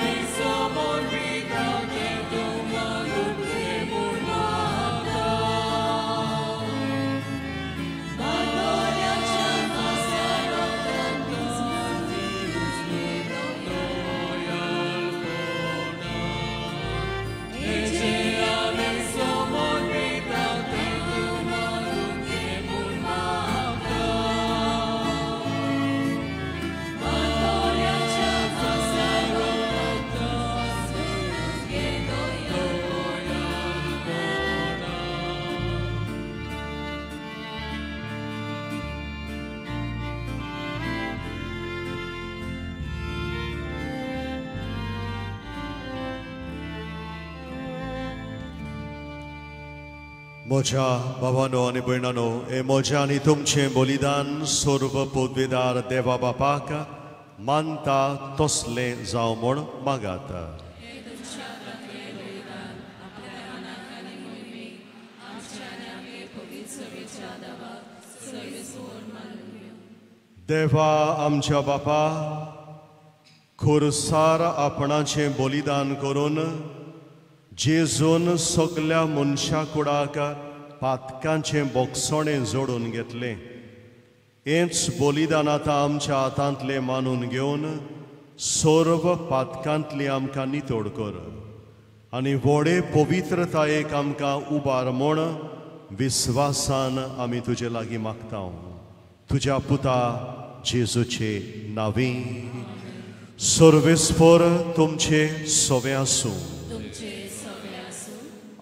म्हज्या भावानो आनी भयणानो, हे म्हजें आनी तुमचें बलिदान सर्व पदवीदार देवा बापाक मानता तसलें जावं म्हूण मागात. देवा आमच्या बापा, खुरसार आपणाचें बलिदान करून जेजून सगल्या मनशा कुडाक पातकांचें बोगसोणें जोडून घेतलें. हेंच बलिदान आतां आमच्या हातांतलें मानून घेवन सर्व पातकांतली आमकां नितोड कर आनी व्हडे पवित्रतायेक आमकां उबार म्हूण विस्वासान आमी तुजे लागीं मागता. तुज्या पुता जेजूचे नांवी. सर्वेस्पर तुमचे सवे आसूं.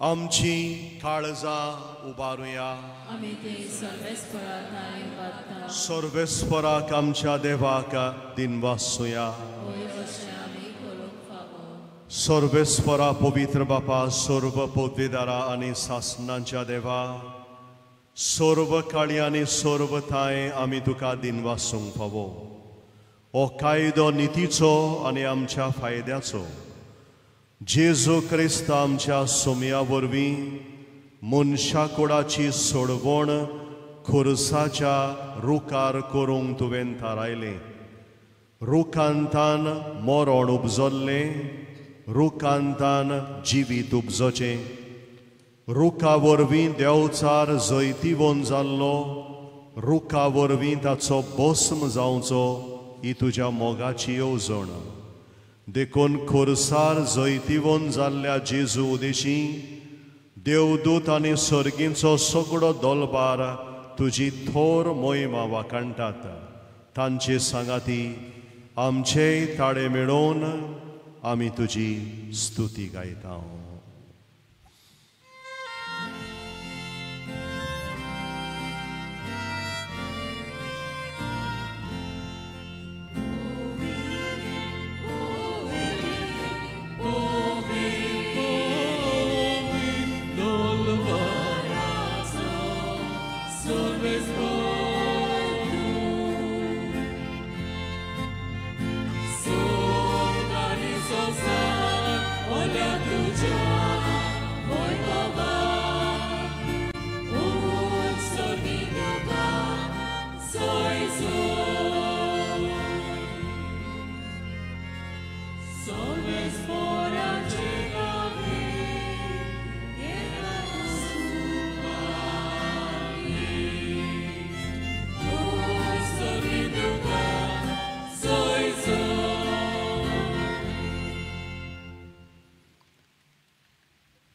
आमची काळजां उबारुया. सर्वेस्पराक आमच्या देवाक दिनवासुया. सर्वेस्परा पवित्र बापा, सर्व पदवीदारा आनी सासणांच्या देवा, सर्व काळी आनी सर्व थाय आमी तुका दिनवासूंक फावो. हो कायदो नितीचो आनी आमच्या फायद्याचो. जेजू क्रिस्त आमच्या सोमया वरवीं मनशा कुडाची सोडवण खुरसाच्या रुखार करूंक तुवें थारायलें. रुखांतान मरण उपजल्लें, रुखांतान जिवीत उपजचें. रुखा वरवीं देंवचार जैतिवंत जाल्लो, रुखा वरवीं ताचो भस्म जावचो ही तुज्या मोगाची येवजण. देखून खुरसार जैतिवंत जाल्ल्या जेजू उदेशी देवदूत आनी सर्गींचो सगळो दलबार तुजी थोर मोहिमा वाखाणटात. तांचे सांगाती आमचेय ताळे मेळोवन आमी तुजी स्तुती गायता.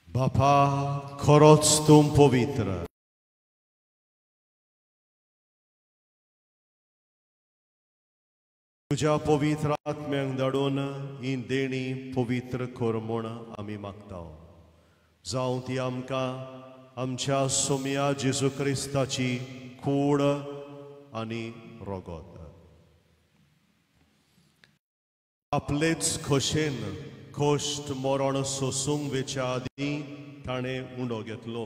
बापा, खरोच तूं पवित्र. तुज्या पवित्र आत्म्यांक धाडून ही देणी पवित्र कर म्हूण आमी मागता. जावं ती आमकां आमच्या सोमया जेजू क्रिस्ताची कूड आनी रोगोत. आपलेच खोशेन खोश्ट मरण सोसूंक वेच्या आदीं ताणें उंडो घेतलो.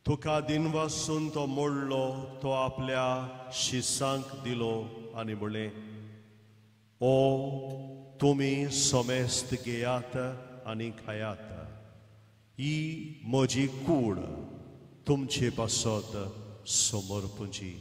तुका दिनवासून तो मोडलो, तो आपल्या शिसांक दिलो आनी म्हळें, ओ तुमी सोमेस्त घेयात आनी खायात. ही म्हजी कूड तुमचे पासत समर्पची.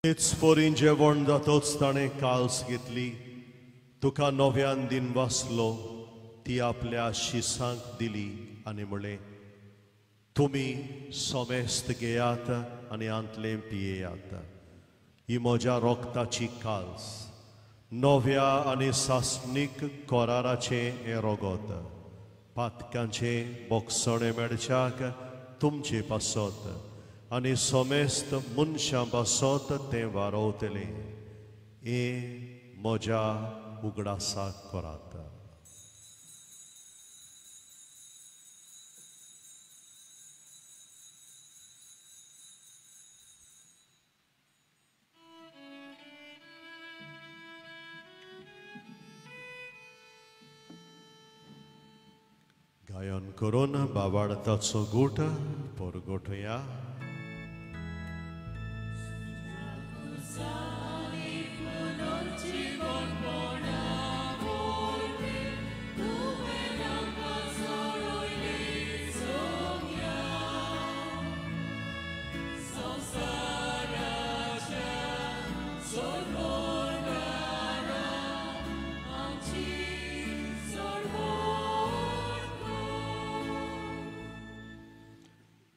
तेच पोरीं जेवण जातोच ताणें काल्स घेतली. तुका नव्यान दिनवासलो, ती आपल्या शिसांक दिली आनी म्हळें, तुमी सोमेस्त घेयात आनी आंतलें पियेयात. ही म्हज्या रोगताची काल्स, नव्या आनी सासणीक कोराराचें हें रोगोत. पातकांचें बोगसणें मेळच्याक तुमचे पासत आनी सोमेस्त मनशां पासत तें वारोवतलें. हे म्हज्या उगडासाक करात. Ayon korona bawar tatso gota por gotoya.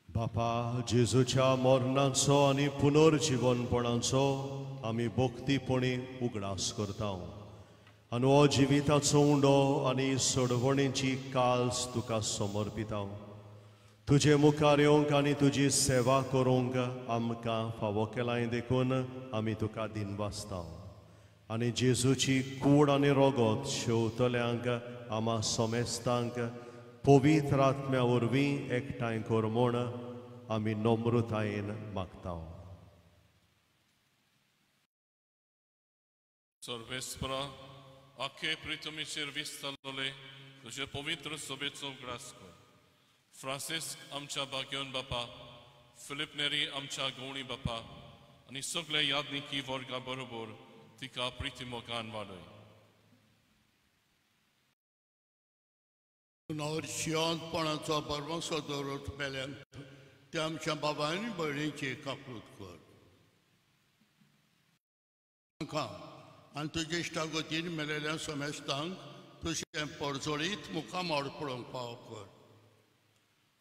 बापा जेजूच्या मरणाचो आनी पुनर्जीवनपणाचो आमी भक्तीपणी उगडास करता आनी हो जिविताचो उंडो आनी सोडवणेची काल्स तुका समर्पिता तुजे मुखार येवंक आनी तुजी सेवा करूंक आमकां फावो केलाय देखून आमी तुका दिनवासता आनी जेजूची कूड आनी रोगत शेवतल्यांक आमा समेस्तांक पवित्र आत्म्या वरवीं एकठांय कर म्हूण आमी नम्रतायेन मागता Sorvespra, aké pritomíšer vystalole, že povitr sobecov grasko. Francis amča bagion bapa, Filip Neri amča goni bapa, ani sogle jadniki vorga borobor, tika pritimogan valoj. नवशियांतपणाचो परमसो दवरत पेल्यान ते आमच्या बाबांनी भयणीची काकूट कर आनी तुजे इश्टागतीन मेलेल्या समेस्तांक तुजें परजोळीत मुखार मोडपळोवंक फाव कर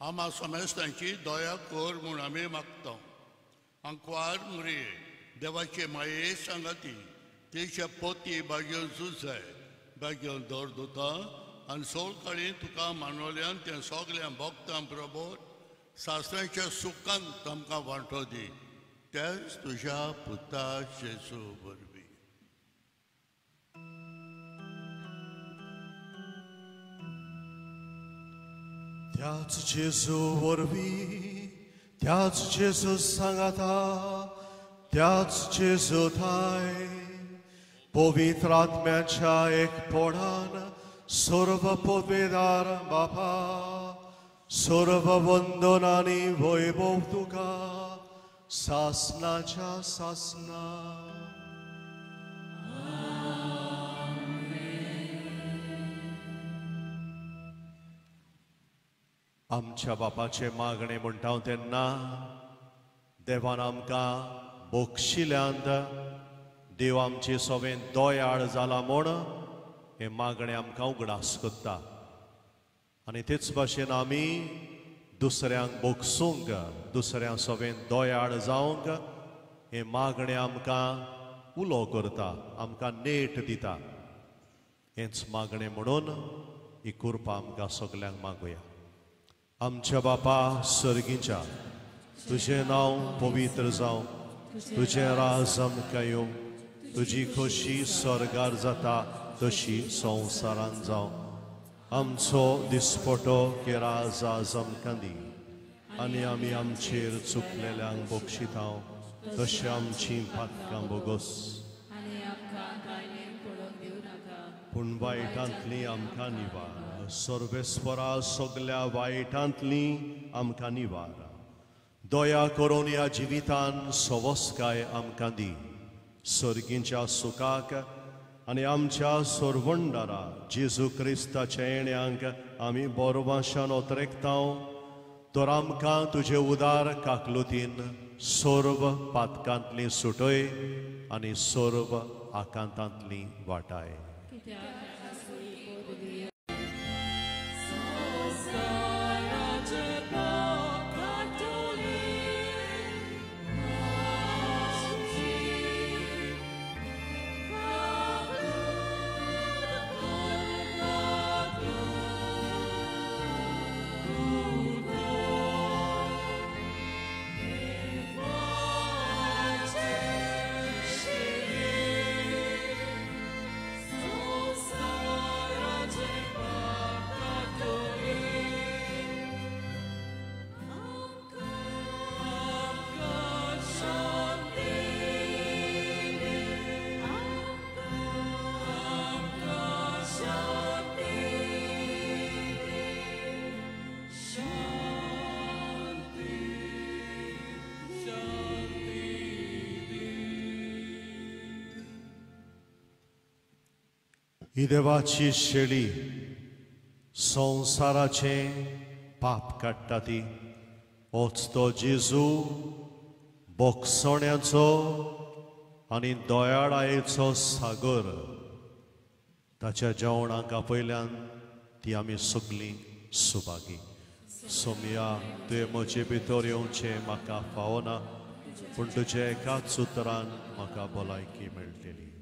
आमा समेस्तांची दया कर म्हूण आमी मागता आंकवार मुरये देवाचे माये सांगाती तेच्या पोती बागेवन झुजाय बागेवन दवर दोता आनी सोलकाळी तुका मानवल्यान त्या सगल्या भक्तां बरोबर सासऱ्याच्या सुखांत आमकां वांटो दी तेच तुज्या पुता जेजू वरवीं त्याच जेजू वरवीं त्याच जेजू सांगाता त्याच जेजू थाय पवित्र आत्म्याच्या एकपणान सर्व पदवेदार बापा सर्व वंदनानी वैभव तुका सासनाच्या सासना आमच्या बापाचे मागणे म्हणटा तेन्ना देवान आमकां बक्षिल्यांत देव आमचे सवें दयाळ जाला म्हूण हे मागणे आमकां उगडास करता आनी तेच भाशेन आमी दुसऱ्यांक बोगसूंक दुसऱ्यां सवें दयाळ जावंक हे मागणे आमकां उलो करता आमकां नेट दिता हेंच मागणे म्हणून ही कृपा आमकां सगल्यांक मागुया आमच्या बापा सर्गीच्या तुजें नांव पवित्र जावं तुजें राज आमकां येवं तुजी खोशी स्वर्गार जाता तशी संवसारांत जावं आमचो दिसपटो केराज आज आमकां दी आनी आमी आमचेर चुकलेल्यांक बक्षिता तशें आमची पातकां बोगोस पूण वायटांतली आमकां निवार सर्वेस्परा सगल्या वायटांतली आमकां निवार दया करून ह्या जिवितान सवस्काय आमकां दी सर्गीच्या सुखाक आनी आमच्या सोरवंडारा जेजू क्रिस्ताच्या येण्याक आमी बोरवाशान ओतरेकता तर आमकां तुजे उदार काकलुतीन सर्व पातकांतली सुटय आनी सर्व आकांतांतली वाटाय So ही देवाची शेळी संवसाराचे पाप काडटा ती होच तो जेजू बोगसोण्याचो आनी दयाळायेचो सागर ताच्या जेवणाक आपयल्यान ती आमी सगळीं सुभागी सोमया तुवें म्हजे भितर येवचें म्हाका फावना पूण तुज्या एकाच उतरान म्हाका भलायकी मेळटली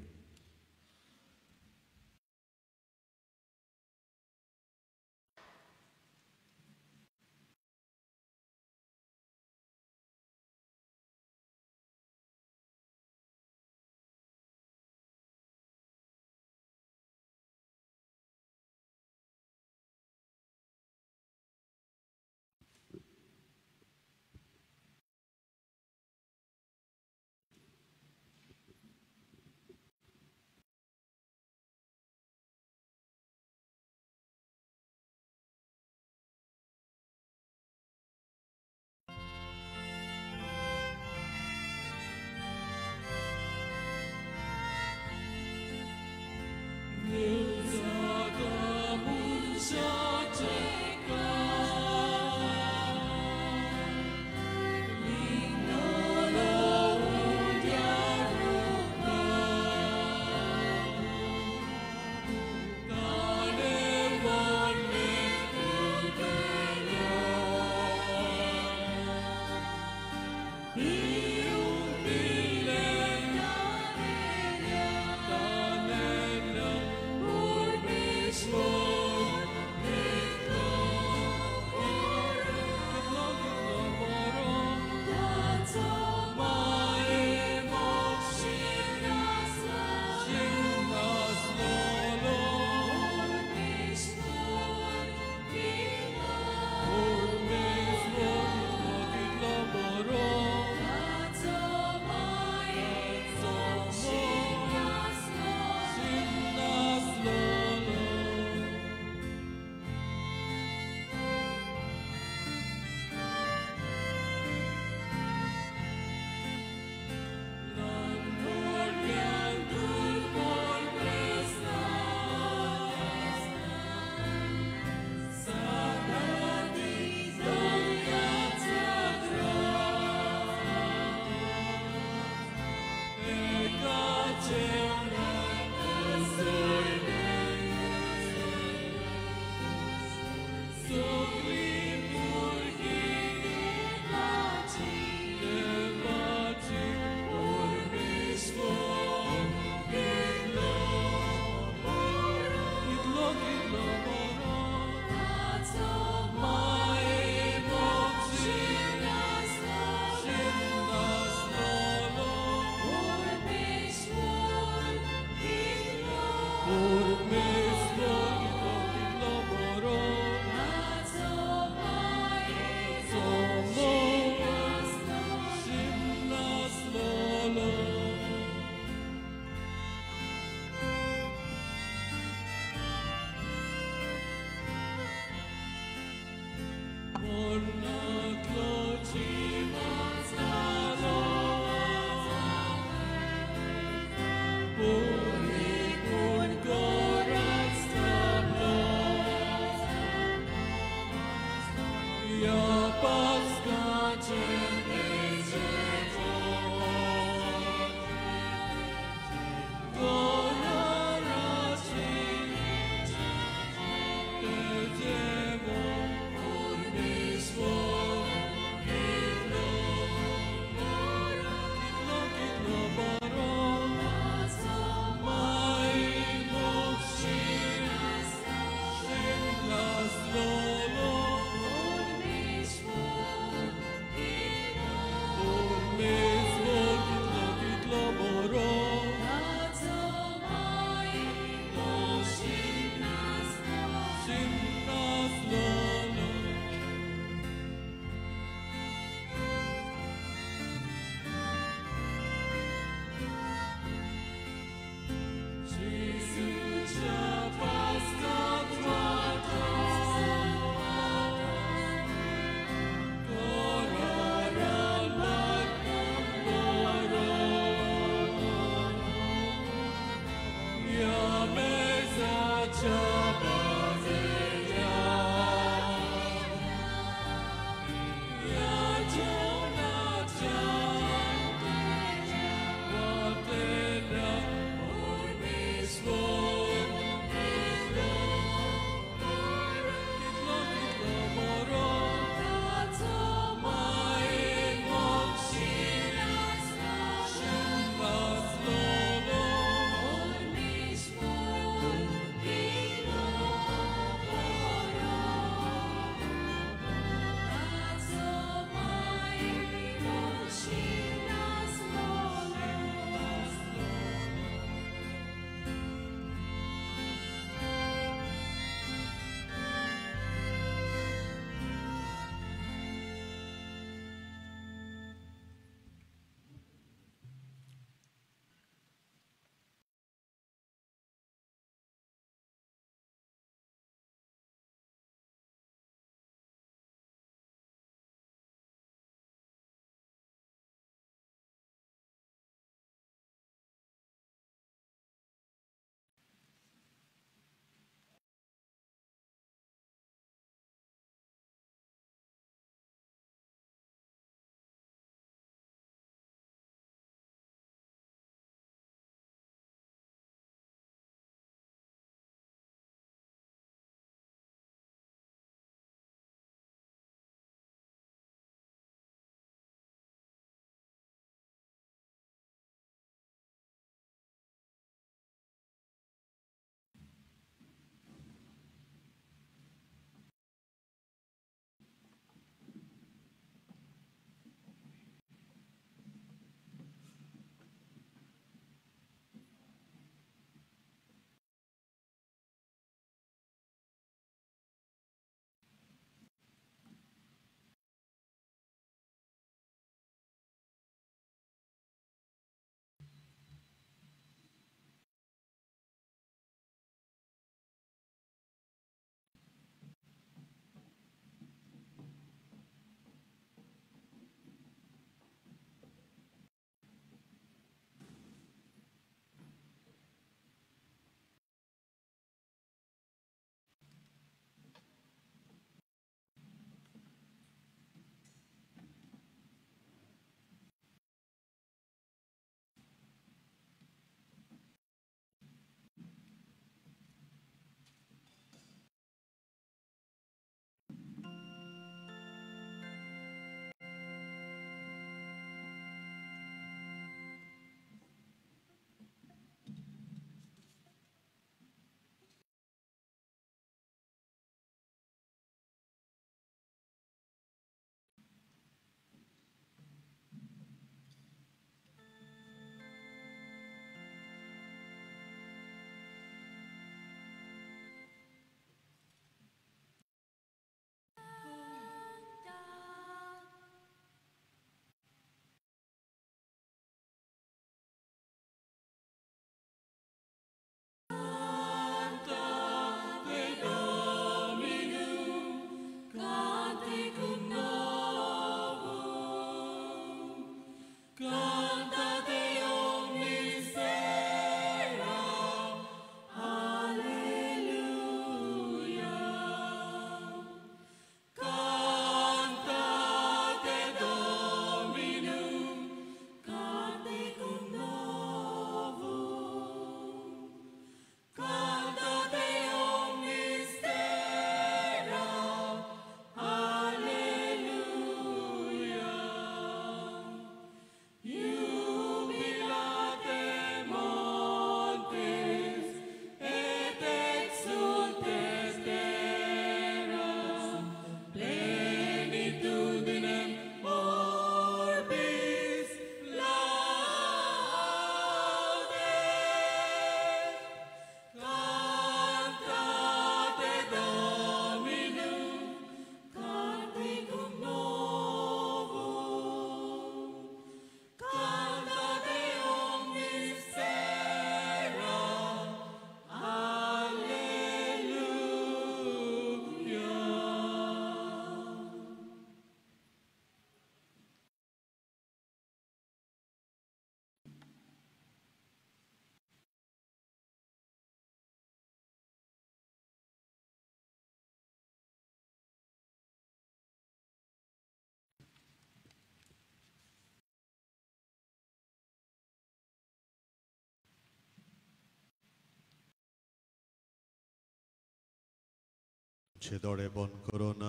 आमचे दोळे बंद करून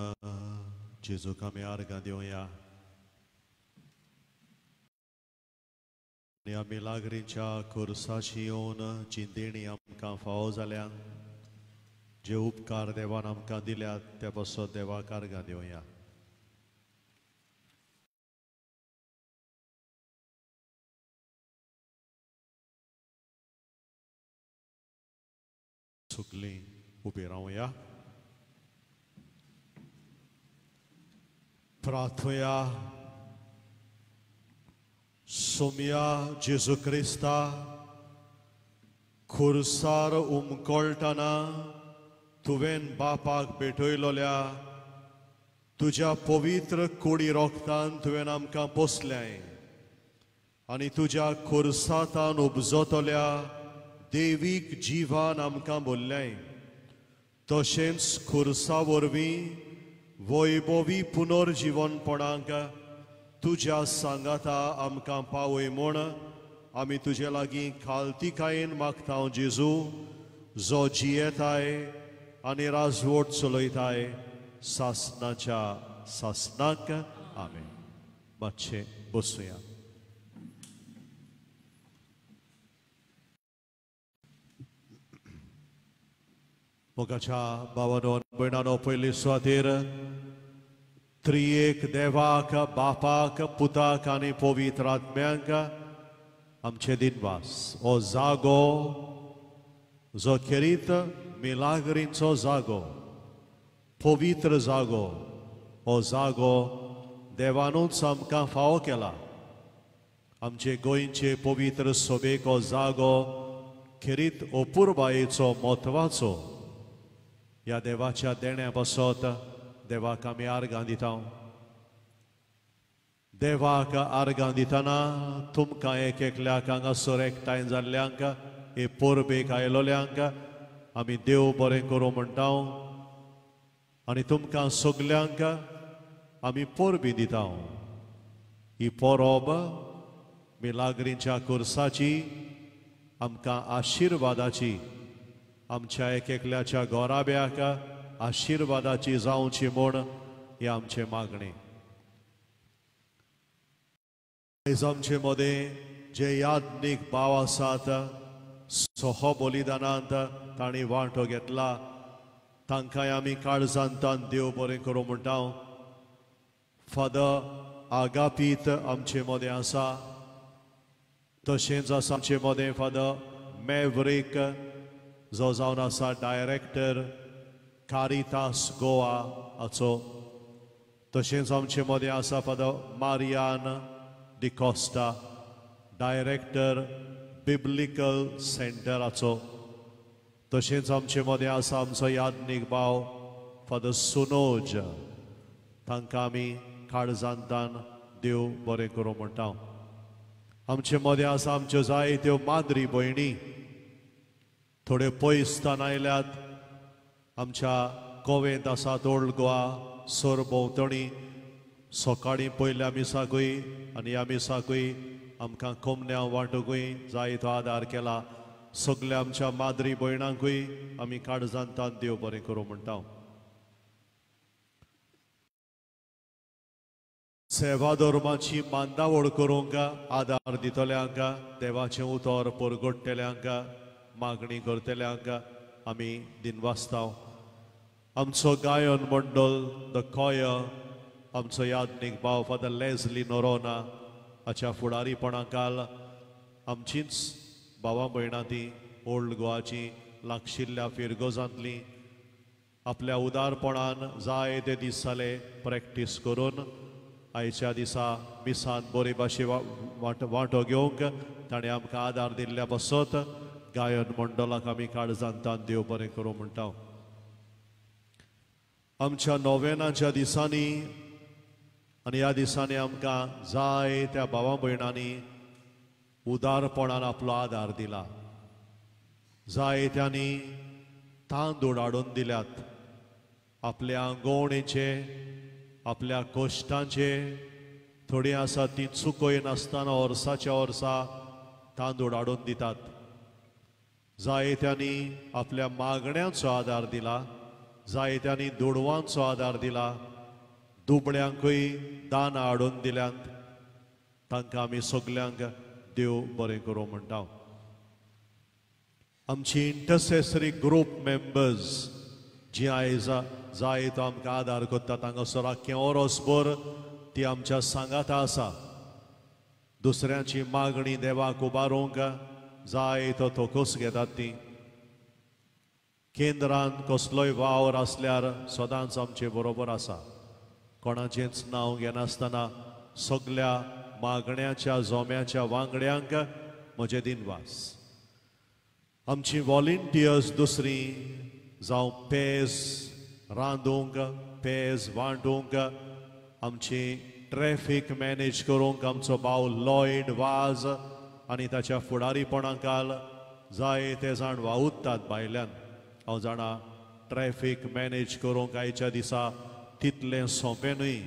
जेजूक आमी आर्गां दिवया आनी आमी लागरींच्या खुर्साची येवन जी देणी आमकां फावो जाल्या जे उपकार देवान आमकां दिल्यात ते पासत देवाक आर्गां दिवया. सुकलीं उबी रावया. प्रार्थुया. सोम्या जेजू क्रिस्ता खुर्सार उमकळटना तुवें बापाक भेटयलोल्या तुज्या पवित्र कोडी रोगतान तुवें आमकां पोसल्याय आनी तुज्या खुर्सातान उपजतल्या देवीक जिवान आमकां भरल्याय. तशेंच खुर्सा वरवीं वैभवी पुनर्जीवनपणाक तुज्या सांगाता आमकां पावय म्हूण आमी तुजे लागीं खालतीकायेन मागता जेजू जो जियेताय आनी राजवट चलयताय सासनाच्या सासनाक. आमेन. मातशें बसुया. मोगाच्या भावानो भयणानो पयली सुवातेर त्रिएक देवाक बापाक पुताक आनी पवित्र आत्म्यांक आमचे दिनवास. हो जागो जो खेरीत मिलाग्रींचो जागो पवित्र जागो हो जागो देवानूच आमकां फावो केला. आमचे गोंयचे पवित्र सभेक हो जागो खेरीत अपुर्बायेचो म्हत्वाचो. ह्या देवाच्या देण्या पासत देवाक आमी आर्गां दिता. देवाक आर्गां दितना तुमकां एक एकल्याक हांगासर एकठांय जाल्ल्यांक हे परबेक आयलोल्यांक आमी देव बरें करूं म्हणटा आनी तुमकां सगल्यांक आमी परबी दिता. ही परब मिलाग्रींच्या खुर्साची आमकां आशिर्वादाची आमच्या एक एकल्याच्या घोराब्याक आशिर्वादाची जावची म्हूण हे आमचे मागणे. आयज आमचे मदें जे याज्ञीक भाव आसात सोहो बलिदानांत तांणी वांटो घेतला तांकांय आमी काळजांतान देव बरें करूं म्हणटा. फादर आगापीत आमचे मदें आसा. तशेंच आसा आमचे मदें फादर मेवरीक जो जावन आसा डायरेक्टर कारितास गोवा हाचो. तशेंच आमचे मदें आसा father Marian D'Costa director biblical सेंटराचो. तशेंच आमचे मदें आसा आमचो याज्ञीक भाव फादर सुनोज. तांकां आमी काळजांतान देव बरें करूं म्हणटा. आमचे मदें आसा आमच्यो जायत्यो माद्री भयणी थोडे पयसतान आयल्यात. आमच्या गोवेंत आसात ओल्ड गोवा सरभोंवतणी सकाळीं पयल्या मिसाकूय आनी ह्या मिसाकूय आमकां कोमन्यां वांटूकूय जायतो आदार केला. सगल्या आमच्या माद्री भयणांकूय आमी काळजांतान देव बरें करूं म्हणटा. सेवा धर्माची बांदावळ करूंक आदार दितल्यांक देवाचें उतर परगट्टेल्यांक मागणी करतल्यांक आमी दिनवासता. आमचो गायन मंडळ द कॉयर आमचो याज्ञीक भाव फादर लेस्ली नोरोना हाच्या फुडारीपणाखाल आमचींच भावां भयणां ती ओल्ड गोवाची लागशिल्ल्या फिरगोजांतलीं आपल्या उदारपणान जायते दीस जाले प्रॅक्टीस करून आयच्या दिसा मिसान बरे भाशे वांटो घेवंक ताणें आमकां आदार दिल्ल्या पासत गायन मंडळाक आमी काळजांतान देव बरें करूं म्हणटा. आमच्या नोवेनाच्या दिसांनी आनी ह्या दिसांनी आमकां जायत्या भावां भयणांनी उदारपणान आपलो आदार दिला. जायत्यांनी तांदूळ हाडून दिल्यात. आपल्या गोवणेचे आपल्या कोश्टांचे थोडीं आसा ती चुकोय नासतना वर्साच्या वर्सा तांदूळ हाडून दितात. जायत्यांनी आपल्या मागण्यांचो आदार दिला जायत्यांनी दुडवांचो आदार दिला, दुबळ्यांकूय दान हाडून दिल्यांत, तांकां आमी सगल्यांक देव बरें करूं म्हणटा. आमची इंटरसेसरी ग्रुप मेंबर्स जी आयज जायतो आमकां आदार करता, हांगासर आख्खें ओरोसभर ती आमच्या सांगाता आसा. दुसऱ्यांची मागणी देवाक उबारूंक जायतो तोकूस घेतात ती. केंद्रांत कसलोय वावर आसल्यार सदांच आमचे बरोबर आसा. कोणाचेंच नांव घेनासतना सगल्या मागण्याच्या जोम्याच्या वांगड्यांक म्हजे दिनवास. आमची वॉलंटियर्स दुसरीं जावं पेज रांदूंक, पेज वांटूंक, आमची ट्रॅफिक मॅनेज करूंक आमचो भाव लॉयड वाज आनी ताच्या फुडारीपणाखाल जायते जाण वावुरतात भायल्यान. हांव जाणा ट्रॅफिक मॅनेज करूंक आयच्या दिसा तितलें सोंपें न्हय,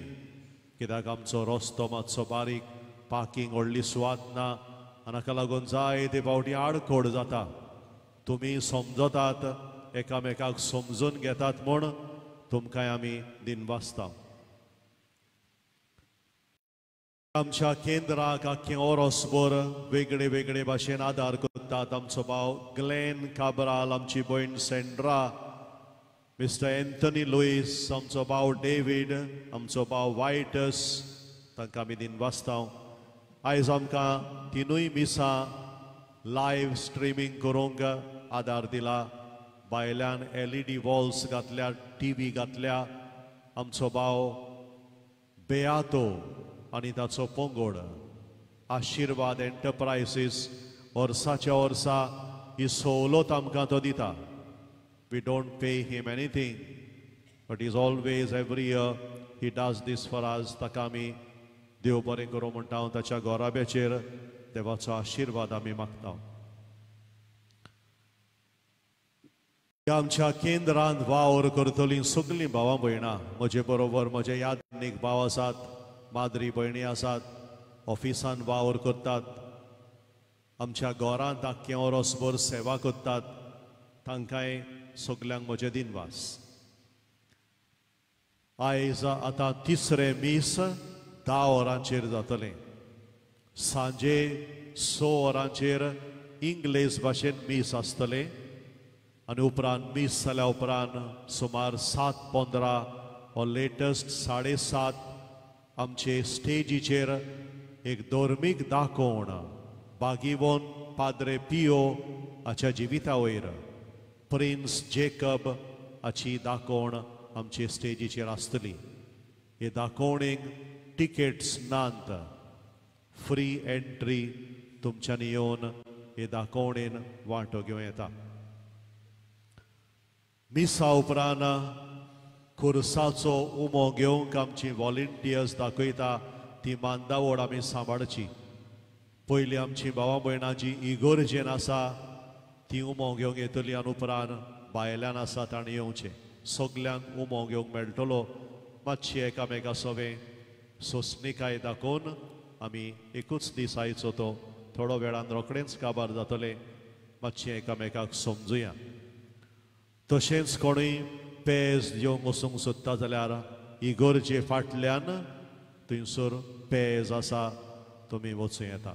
कित्याक आमचो रस्तो मातसो बारीक, पार्किंग व्हडली सुवात ना, आनी हाका लागून जायते फावटी आडखोड जाता. तुमी समजतात, एकामेकाक समजून घेतात म्हूण तुमकांय आमी दिनवासता. आमच्या केंद्राक आख्खें ओरोसभर वेगळे वेगळे भाशेन आदार करतात. आमचो भाव ग्लेन काब्राल, आमची भयण सेंड्रा, मिस्टर एंथनी लुईस, आमचो भाव डेविड, आमचो भाव वायटस, तांकां आमी दिनवासता. आयज आमकां तिनूय मिसां लायव्ह स्ट्रिमींग करूंक आदार दिला. भायल्यान LED वॉल्स घातल्या, TV घातल्या. आमचो भाव बेयातो आनी ताचो पंगड आशिर्वाद एंटरप्रायसीस वर्साच्या वर्सा ही सवलत आमकां तो दिता. We don't pay him anything, but is always every year he does this for us. ताका आमी देव बरें करूं म्हणटा. ताच्या गोराब्याचेर देवाचो आशिर्वाद आमी मागता. आमच्या केंद्रांत वावर करतलीं सगलीं भावां भयणां, म्हजे बरोबर म्हजे यादनीक भाव आसात, माद्री भयणी आसात, ऑफिसान वावर करतात, आमच्या घरांत आख्खें ओरोसभर सेवा करतात, तांकांय सगल्यांक म्हजे दिनवास. आयज आतां तिसरें मीस 10 वरांचेर जातलें. सांजे 6 वरांचेर इंग्लीश भाशेन मीस आसतलें आनी उपरांत मीस जाल्या उपरांत सुमार 7:15 हो लेटस्ट 7:30 आमचे स्टेजीचेर एक धर्मीक दाखोवण बागीवोन पाद्रे पियो हाच्या जिविता वयर प्रिन्स जेकब हाची दाखोवण आमचे स्टेजीचेर आसतली. हे दाखोवणेक टिकेट्स नात, फ्री एंट्री. तुमच्यांनी येवन हे दाखोवणेन वांटो घेवं येता. मिसा उपरांत खुर्साचो उमो घेवंक आमची वॉलंटियर्स दाखयता ती मांदावळ आमी सांबाळची. पयलीं आमची भावां भयणां जी इगोर्जेन आसा ती उमो घेवंक येतली आनी उपरांत भायल्यान आसा ताणें येवचें. सगल्यांक उमो घेवंक मेळटलो. मातशी एकामेका सवें सोंसणीकाय दाखोवन आमी एकूच दीस आयचो तो थोडो वेळान रोखडेंच काबार जातले. मातशें एकामेकाक समजुया. तशेंच कोणूय पेज घेवंक वचूंक सोदता जाल्यार इगोर्जे फाटल्यान थंयसर पेज आसा, तुमी वचूं येता.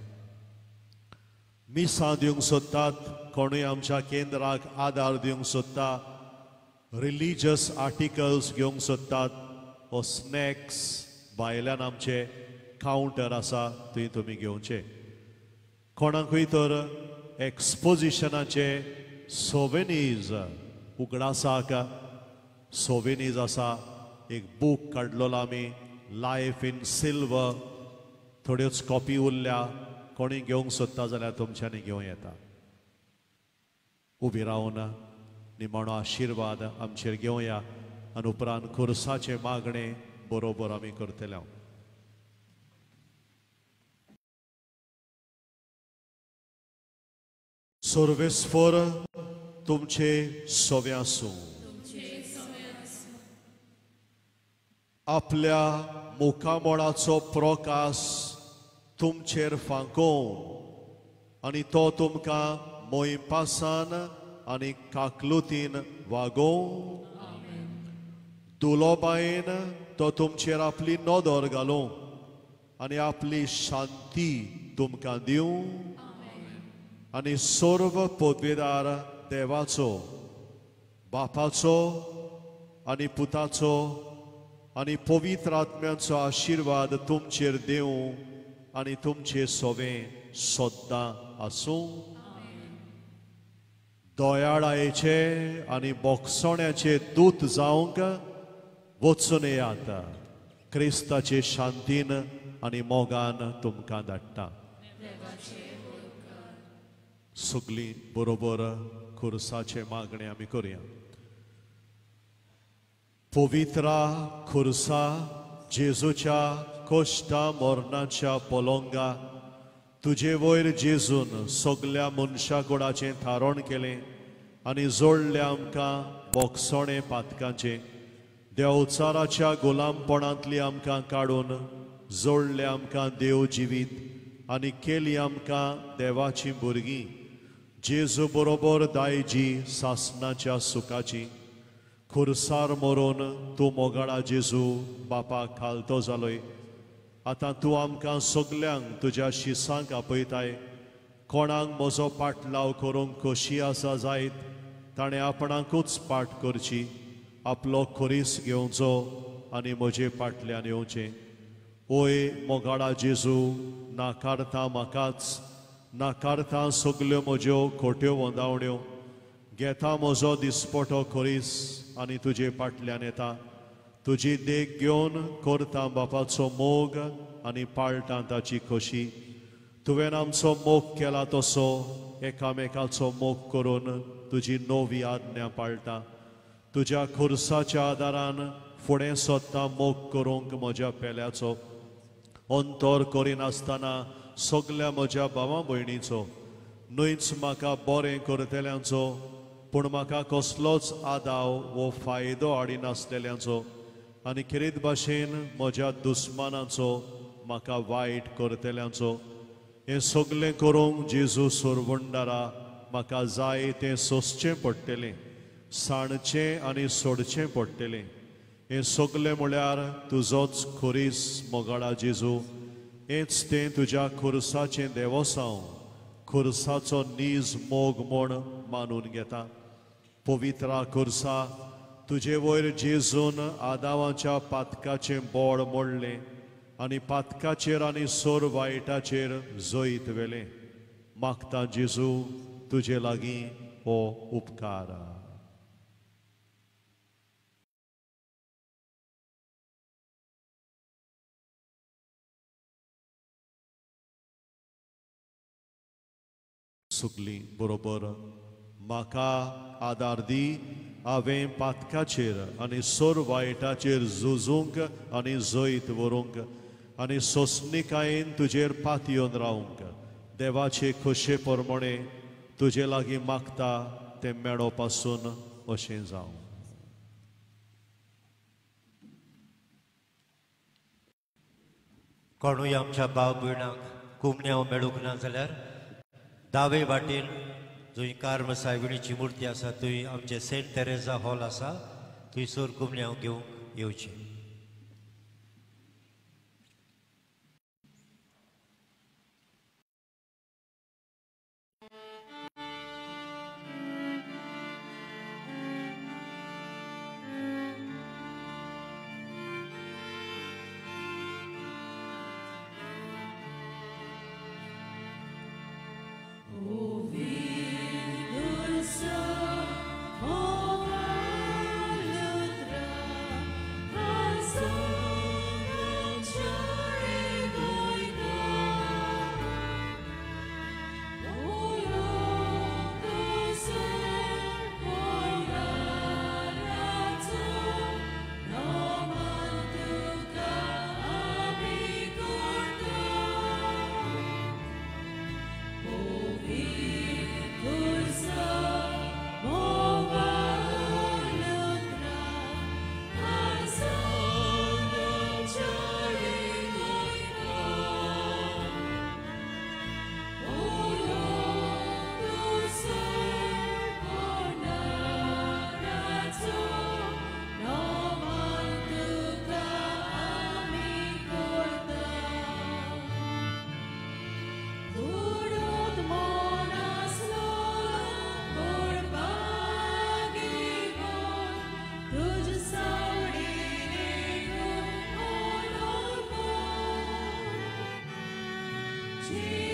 मिसां दिवंक सोदतात, कोणूय आमच्या केंद्राक आदार दिवंक सोदता, रिलिजियस आर्टिकल्स घेवंक सोदतात वो स्नॅक्स भायल्यान आमचे कावंटर आसा थंय तुमी घेवचे. कोणाकूय तर एक्सपोजिशनाचे सोवेनीज उगडासाक सोवेनीज आसा. एक बूक काडलेलो आमी लायफ इन सिल्वर, थोड्योच कॉपी उरल्या. कोणी घेवंक सोदता जाल्यार तुमच्यांनी घेवं येता. उबी रावन निमाणो आशिर्वाद आमचेर घेवया आनी उपरांत खुर्साचे मागणे बरोबर आमी करतले. सर्वेस्पर तुमचे सोवे आसूं. आपल्या मुखामोळाचो प्रकाश तुमचेर फांकोवन आनी तो तुमकां मोयपासान आनी काकलुतीन वागोव. दुलोबायेन तो तुमचेर आपली नदर घालूं आनी आपली शांती तुमकां दिवं आनी सर्व पदवेदार देवाचो बापाचो आनी पुताचो आनी पवित्र आत्म्याचो आशिर्वाद तुमचेर दिवं आनी तुमचे सोबे सद्दां आसूं दोयाळायेचे आनी बोगसोण्याचे दूत जावंक वचून येयात क्रिस्ताचे शांतीन आनी मोगान तुमकां धाडटा सगळीं बरोबर खुर्साचे मागणे आमी करुया पवित्रा खुर्सा जेजूच्या कोश्टा मोरणाच्या पोलोंगा तुजे वयर जेजून सगळ्या मनशाकुळाचें थारोण केलें आनी जोडलें आमकां बोगसोणे पातकांचें देवचाराच्या गुलामपणांतली आमकां काडून जोडलें आमकां देव जिवीत आनी केली आमकां देवाची भुरगीं जेजू बरोबर दायजी सासणाच्या सुखाची खुर्सार मरून तूं मोगाळा जेजू बापाक खालतो जालोय आतां तूं आमकां सगल्यांक तुज्या शिसांक आपयताय कोणाक म्हजो पाटलाव करूंक खोशी आसा जायत ताणें आपणाकूच पाट करची आपलो खोरीस घेवचो आनी म्हजे पाटल्यान येवचें ओय मोगाळा जेजू नाकारता म्हाकाच नाकारता सगल्यो म्हज्यो खोट्यो वंदावण्यो घेता म्हजो दिसपटो खोरीस आनी तुजे पाटल्यान येता तुजी देख घेवन करता बापाचो मोग आनी पाळटा ताची खोशी तुवें आमचो मोग केला तसो एकामेकाचो मोग करून तुजी नवी आज्ञा पाळटा तुज्या खुर्साच्या आदारान फुडें सोदता मोग करूंक म्हज्या पेल्याचो अंतर करिनासतना सगल्या म्हज्या भावां भयणीचो न्हयच म्हाका बरें करतल्यांचो पूण म्हाका कसलोच आदाव वो फायदो हाडिनासलेल्यांचो आनी खेरीत भाशेन म्हज्या दुस्मानाचो म्हाका वायट करतल्यांचो हें सगलें करूंक जेजू सोरवंडारा म्हाका जाय तें सोंसचें पडटलें साणचें आनी सोडचें पडटलें हें सगलें म्हळ्यार तुजोच खोरीस मोगाळा जेजू हेंच तें तुज्या खुर्साचें देवसांव खुर्साचो नीज मोग म्हूण मानून घेता पवित्रा खुर्सा तुजे वयर जेजून आदावाच्या पातकाचें बोड मोडलें आनी पातकाचेर आनी सोर वायटाचेर जैत वेलें मागता जेजू तुजे लागीं हो उपकार सुगली बरोबर म्हाका आदार दी हांवें पातकाचेर आनी सोर वायटाचेर झुजूंक आनी जैत व्हरूंक आनी सोंसणिकायेन तुजेर पात येवन रावंक देवाचे खोशे प्रमाणे तुजे लागीं मागता तें मेळो पासून अशें जावं कोणूय आमच्या भाव भयणाक कुमण्याव मेळूंक ना जाल्यार दावे वाटेन जंय कार्म सायबिणीची मुर्ती आसा थंय आमचे सेंट तेरेजा हॉल आसा थंयसर कुमण्याव घेवंक येवचें Oh Jesus.